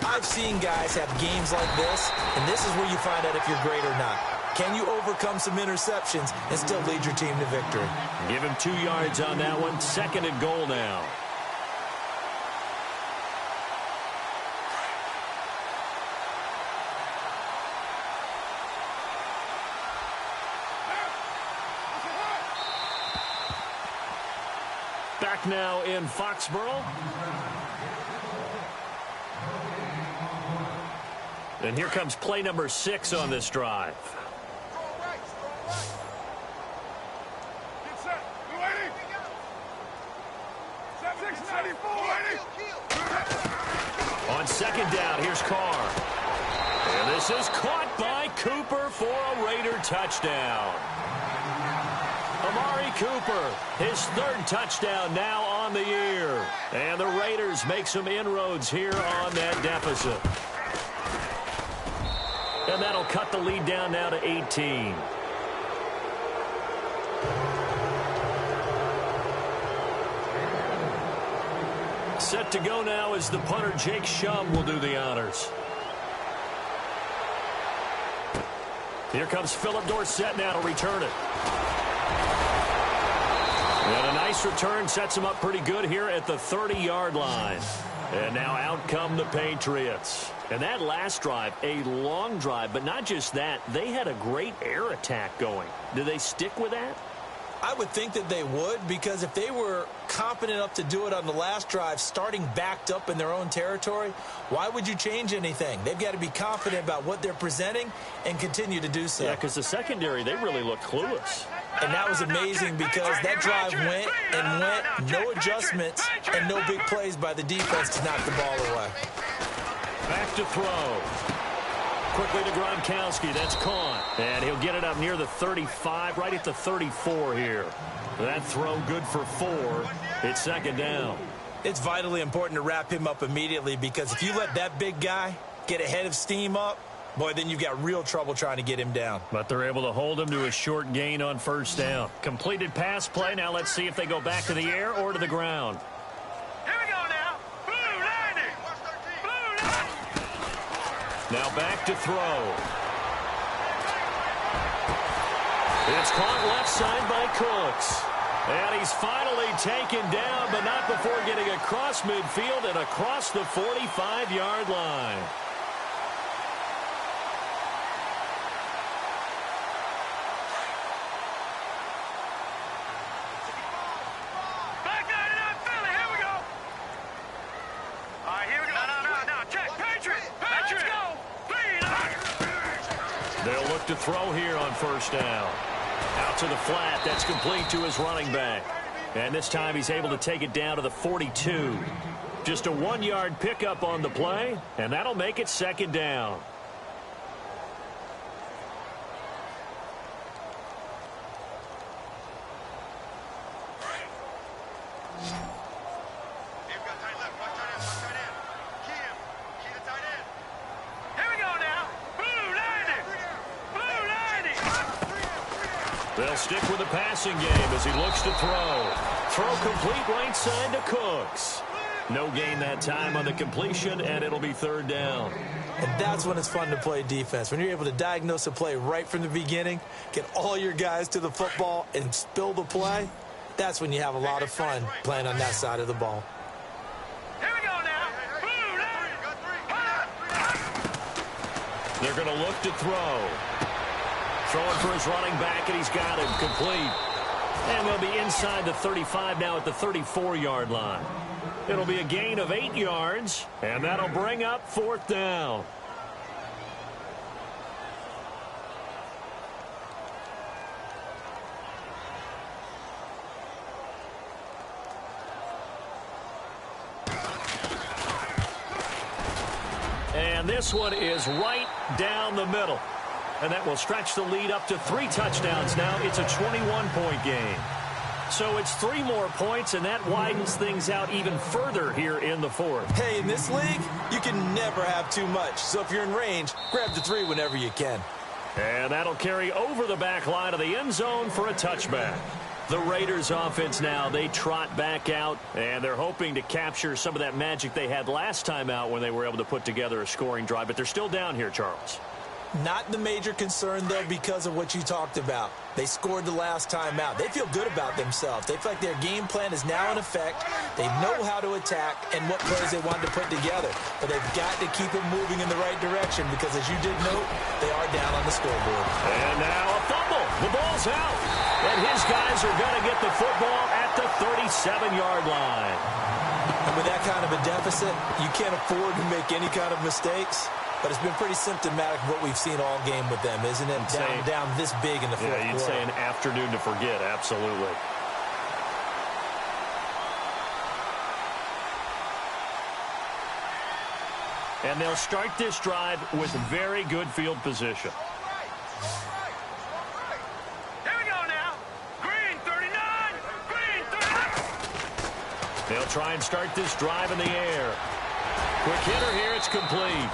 I've seen guys have games like this, and this is where you find out if you're great or not. Can you overcome some interceptions and still lead your team to victory? Give him 2 yards on that one. 2nd and goal now. Back now in Foxborough. And here comes play number 6 on this drive. On 2nd down, here's Carr. And this is caught by Cooper for a Raider touchdown. Amari Cooper, his 3rd touchdown now on the year. And the Raiders make some inroads here on that deficit. And that'll cut the lead down now to 18. Set to go now as the punter Jake Shum will do the honors. Here comes Philip Dorsett now to return it. And a nice return sets him up pretty good here at the 30-yard line. And now out come the Patriots. And that last drive, a long drive, but not just that. They had a great air attack going. Do they stick with that? I would think that they would, because if they were competent enough to do it on the last drive, starting backed up in their own territory, why would you change anything? They've got to be confident about what they're presenting and continue to do so. Yeah, because the secondary, they really looked clueless. And that was amazing because that drive went and went, no adjustments and no big plays by the defense to knock the ball away. Back to throw. Quickly to Gronkowski. That's caught. And he'll get it up near the 35, right at the 34 here. That throw good for 4. It's 2nd down. It's vitally important to wrap him up immediately, because if you let that big guy get ahead of steam up, boy, then you've got real trouble trying to get him down. But they're able to hold him to a short gain on 1st down. Completed pass play. Now let's see if they go back to the air or to the ground. Here we go now. Blue landing. Blue landing. Now back to throw. It's caught left side by Cooks. And he's finally taken down, but not before getting across midfield and across the 45-yard line. Back 99 Philly. Here we go. All right, here we go. No. Check. Patriots. Let's go. They'll look to throw here on 1st down. Out to the flat. That's complete to his running back. And this time he's able to take it down to the 42. Just a 1-yard pickup on the play, and that'll make it 2nd down. They'll stick with the passing game as he looks to throw. Throw complete right side to Cooks. No gain that time on the completion, and it'll be 3rd down. And that's when it's fun to play defense. When you're able to diagnose a play right from the beginning, get all your guys to the football and spill the play, that's when you have a lot of fun playing on that side of the ball. Here we go now. They're going to look to throw. Throwing for his running back, and he's got him complete. And they'll be inside the 35 now at the 34-yard line. It'll be a gain of 8 yards, and that'll bring up 4th down. And this one is right down the middle. And that will stretch the lead up to 3 touchdowns now. It's a 21-point game. So it's 3 more points, and that widens things out even further here in the 4th. Hey, in this league, you can never have too much. So if you're in range, grab the 3 whenever you can. And that'll carry over the back line of the end zone for a touchback. The Raiders offense now, they trot back out, and they're hoping to capture some of that magic they had last time out when they were able to put together a scoring drive. But they're still down here, Charles. Not the major concern, though, because of what you talked about. They scored the last time out. They feel good about themselves. They feel like their game plan is now in effect. They know how to attack and what plays they want to put together. But they've got to keep it moving in the right direction because, as you did note, they are down on the scoreboard. And now a fumble. The ball's out. And his guys are going to get the football at the 37-yard line. And with that kind of a deficit, you can't afford to make any kind of mistakes. But it's been pretty symptomatic of what we've seen all game with them, isn't it? Down this big in the fourth quarter. Yeah, you'd say an afternoon to forget, absolutely. And they'll start this drive with very good field position. Here we go now. Green 39. Green 39. They'll try and start this drive in the air. Quick hitter here. It's complete.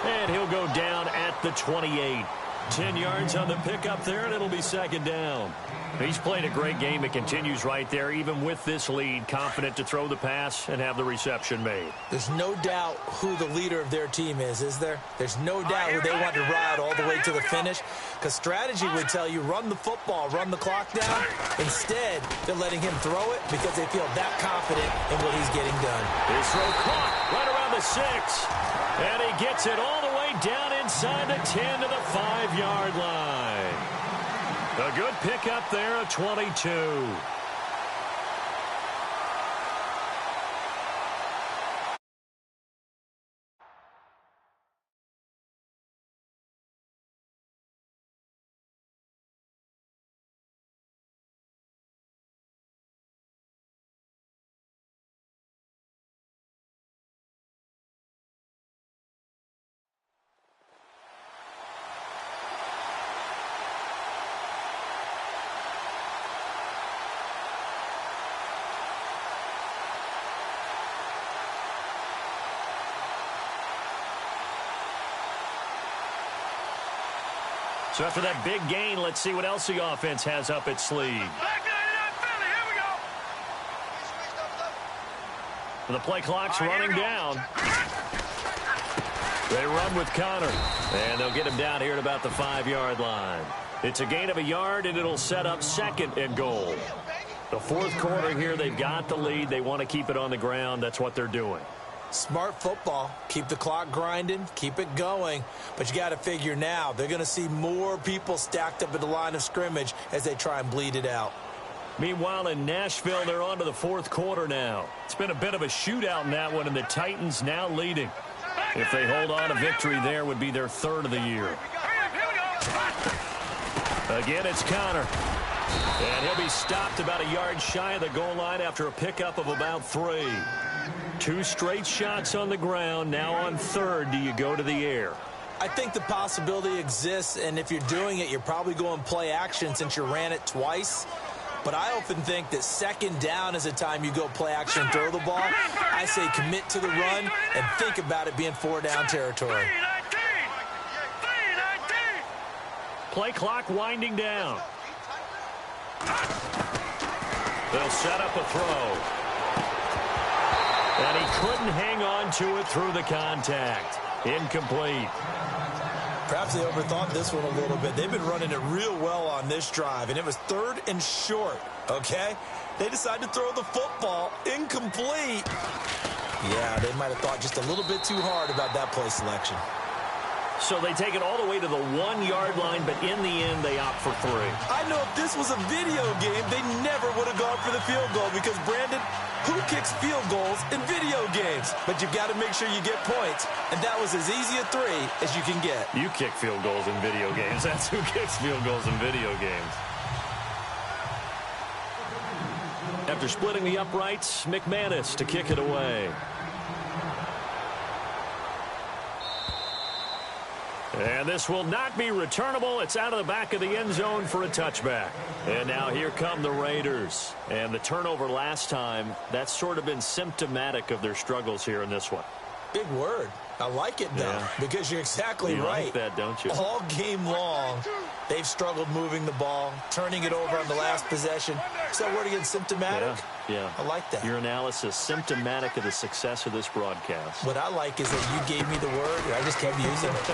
And he'll go down at the 28. 10 yards on the pickup there, and it'll be 2nd down. He's played a great game. It continues right there, even with this lead, confident to throw the pass and have the reception made. There's no doubt who the leader of their team is there? There's no doubt who they want to ride all the way to the finish, because strategy would tell you run the football, run the clock down. Instead, they're letting him throw it because they feel that confident in what he's getting done. His throw caught right around the 6. And he gets it all the way down inside the 10 to the 5-yard line. A good pickup there, a 22. So after that big gain, let's see what else the offense has up its sleeve. Back 99 Philly. Here we go. The play clock's running down. They run with Connor. And they'll get him down here at about the 5-yard line. It's a gain of 1 yard, and it'll set up 2nd and goal. The 4th quarter here, they've got the lead. They want to keep it on the ground. That's what they're doing. Smart football. Keep the clock grinding. Keep it going. But you got to figure now, they're going to see more people stacked up at the line of scrimmage as they try and bleed it out. Meanwhile, in Nashville, they're on to the 4th quarter now. It's been a bit of a shootout in that one, and the Titans now leading. If they hold on, a victory there would be their 3rd of the year. Again, it's Connor. And he'll be stopped about 1 yard shy of the goal line after a pickup of about 3. 2 straight shots on the ground. Now on 3rd, do you go to the air? I think the possibility exists, and if you're doing it, you're probably going play action since you ran it twice. But I often think that 2nd down is a time you go play action and throw the ball. I say commit to the run and think about it being 4-down territory. Play clock winding down. They'll set up a throw. And he couldn't hang on to it through the contact. Incomplete. Perhaps they overthought this one a little bit. They've been running it real well on this drive, and it was 3rd and short, okay? They decided to throw the football. Incomplete. Yeah, they might have thought just a little bit too hard about that play selection. So they take it all the way to the 1-yard line, but in the end, they opt for 3. I know if this was a video game, they never would have gone for the field goal because, Brandon, who kicks field goals in video games? But you've got to make sure you get points, and that was as easy a 3 as you can get. You kick field goals in video games. That's who kicks field goals in video games. After splitting the uprights, McManus to kick it away. And this will not be returnable. It's out of the back of the end zone for a touchback. And now here come the Raiders. And the turnover last time, that's sort of been symptomatic of their struggles here in this one. Big word. I like it, though, because you're exactly right. You like that, don't you? All game long, they've struggled moving the ball, turning it over on the last possession. Is that word again, symptomatic? Yeah. I like that. Your analysis, symptomatic of the success of this broadcast. What I like is that you gave me the word, and I just kept using it.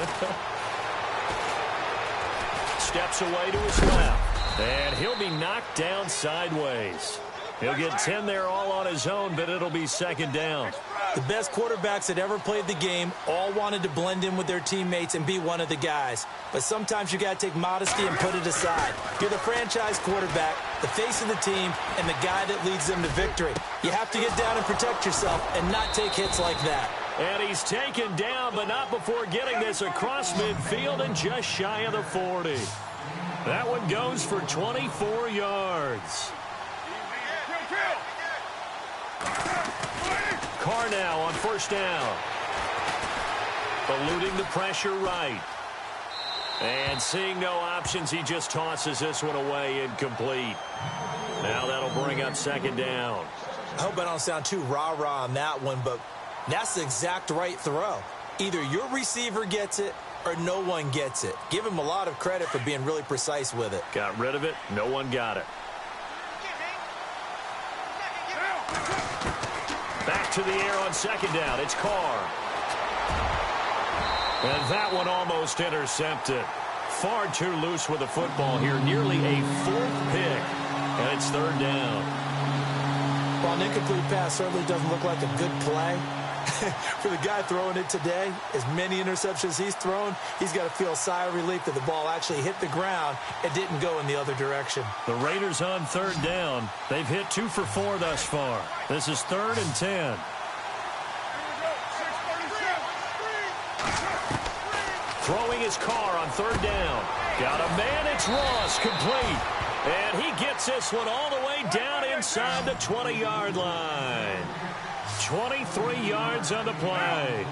Steps away to his left, and he'll be knocked down sideways. He'll get 10 there all on his own, but it'll be second down. The best quarterbacks that ever played the game all wanted to blend in with their teammates and be one of the guys. But sometimes you got to take modesty and put it aside. You're the franchise quarterback, the face of the team, and the guy that leads them to victory. You have to get down and protect yourself and not take hits like that. And he's taken down, but not before getting this across midfield and just shy of the 40. That one goes for 24 yards. Carr now on first down. Eluding the pressure right. And seeing no options, he just tosses this one away incomplete. Now that'll bring up second down. I hope I don't sound too rah-rah on that one, but that's the exact right throw. Either your receiver gets it or no one gets it. Give him a lot of credit for being really precise with it. Got rid of it. No one got it. Back to the air on second down. It's Carr. And that one almost intercepted. Far too loose with the football here. Nearly a 4th pick. And it's third down. While an incomplete pass certainly doesn't look like a good play, for the guy throwing it today, as many interceptions he's thrown, he's got to feel a sigh of relief that the ball actually hit the ground and didn't go in the other direction. The Raiders on third down. They've hit 2 for 4 thus far. This is 3rd and 10. Throwing his Carr on third down. Got a man. It's Ross, complete. And he gets this one all the way down inside the 20-yard line. 23 yards on the play.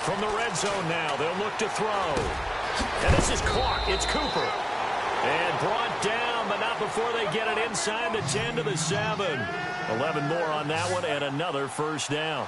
From the red zone now, they'll look to throw. And this is caught. It's Cooper. And brought down, but not before they get it inside the 10 to the 7. 11 more on that one, and another first down.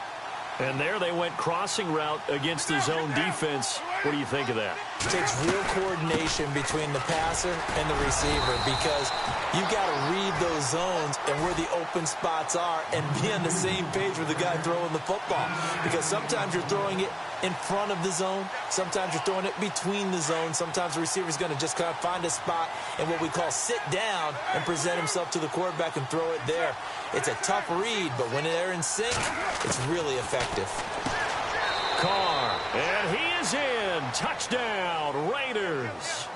And there they went crossing route against the zone defense. What do you think of that? It takes real coordination between the passer and the receiver because you've got to read those zones and where the open spots are and be on the same page with the guy throwing the football. Because sometimes you're throwing it in front of the zone. Sometimes you're throwing it between the zones. Sometimes the receiver's going to just kind of find a spot and what we call sit down and present himself to the quarterback and throw it there. It's a tough read, but when they're in sync, it's really effective. Carr, and he is in. Touchdown, Raiders.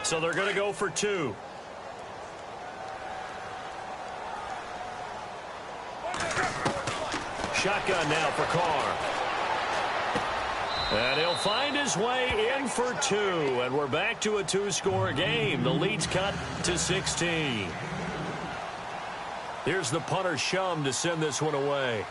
So they're going to go for 2. Shotgun now for Carr. And he'll find his way in for 2. And we're back to a 2-score game. The lead's cut to 16. Here's the punter Shum to send this one away.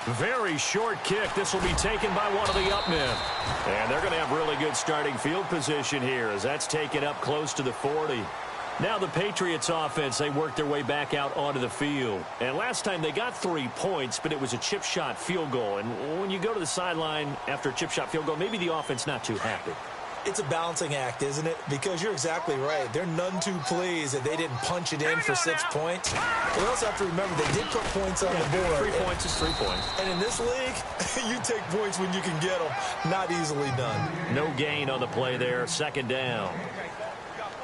Very short kick. This will be taken by one of the up men. And they're going to have really good starting field position here as that's taken up close to the 40. Now the Patriots offense, they worked their way back out onto the field. And last time they got 3 points, but it was a chip shot field goal. And when you go to the sideline after a chip shot field goal, maybe the offense not too happy. It's a balancing act, isn't it? Because you're exactly right. They're none too pleased that they didn't punch it in for 6 points. But you also have to remember they did put points on the board. 3 points is 3 points. And in this league, you take points when you can get them. Not easily done. No gain on the play there. 2nd down.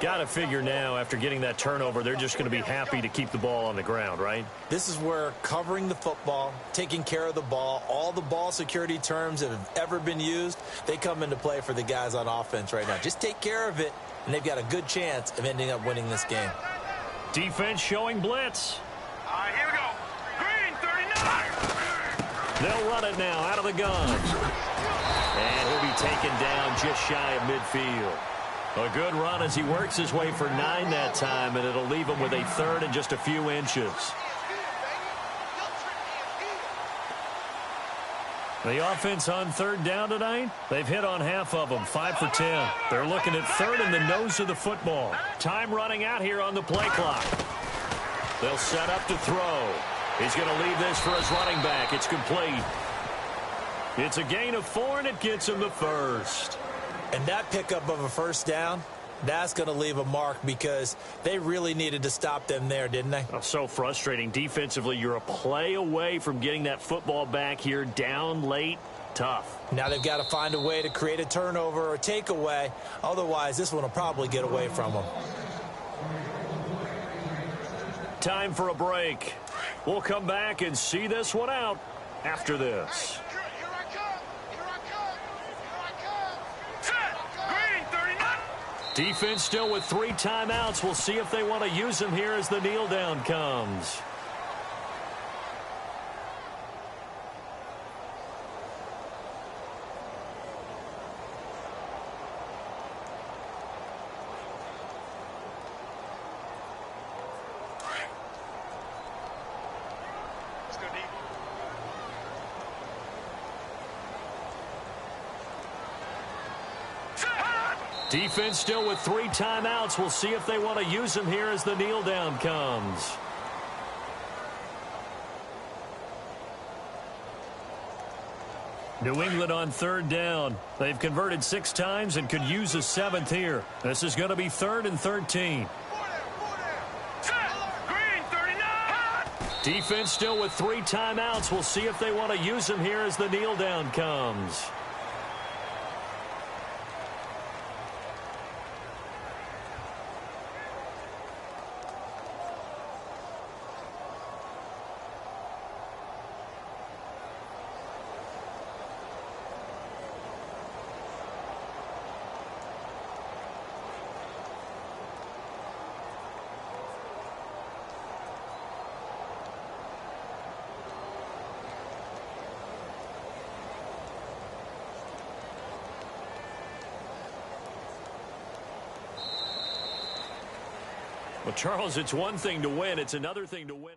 Got to figure now, after getting that turnover, they're just going to be happy to keep the ball on the ground, right? This is where covering the football, taking care of the ball, all the ball security terms that have ever been used, they come into play for the guys on offense right now. Just take care of it, and they've got a good chance of ending up winning this game. Defense showing blitz. Here we go. Green, 39. They'll run it now out of the gun. And he'll be taken down just shy of midfield. A good run as he works his way for 9 that time, and it'll leave him with a 3rd and just a few inches. The offense on 3rd down tonight, they've hit on half of them, 5 for 10. They're looking at 3rd in the nose of the football. Time running out here on the play clock. They'll set up to throw. He's going to leave this for his running back. It's complete. It's a gain of 4, and it gets him the 1st. And that pickup of a 1st down, that's going to leave a mark because they really needed to stop them there, didn't they? Oh, so frustrating. Defensively, you're a play away from getting that football back here down late. Tough. Now they've got to find a way to create a turnover or takeaway. Otherwise, this one will probably get away from them. Time for a break. We'll come back and see this one out after this. Defense still with 3 timeouts. We'll see if they want to use them here as the kneel down comes. Defense still with 3 timeouts. We'll see if they want to use them here as the kneel down comes. New England on 3rd down. They've converted 6 times and could use a 7th here. This is going to be 3rd and 13. Green, 39. Defense still with 3 timeouts. We'll see if they want to use them here as the kneel down comes. Well, Charles, it's one thing to win. It's another thing to win.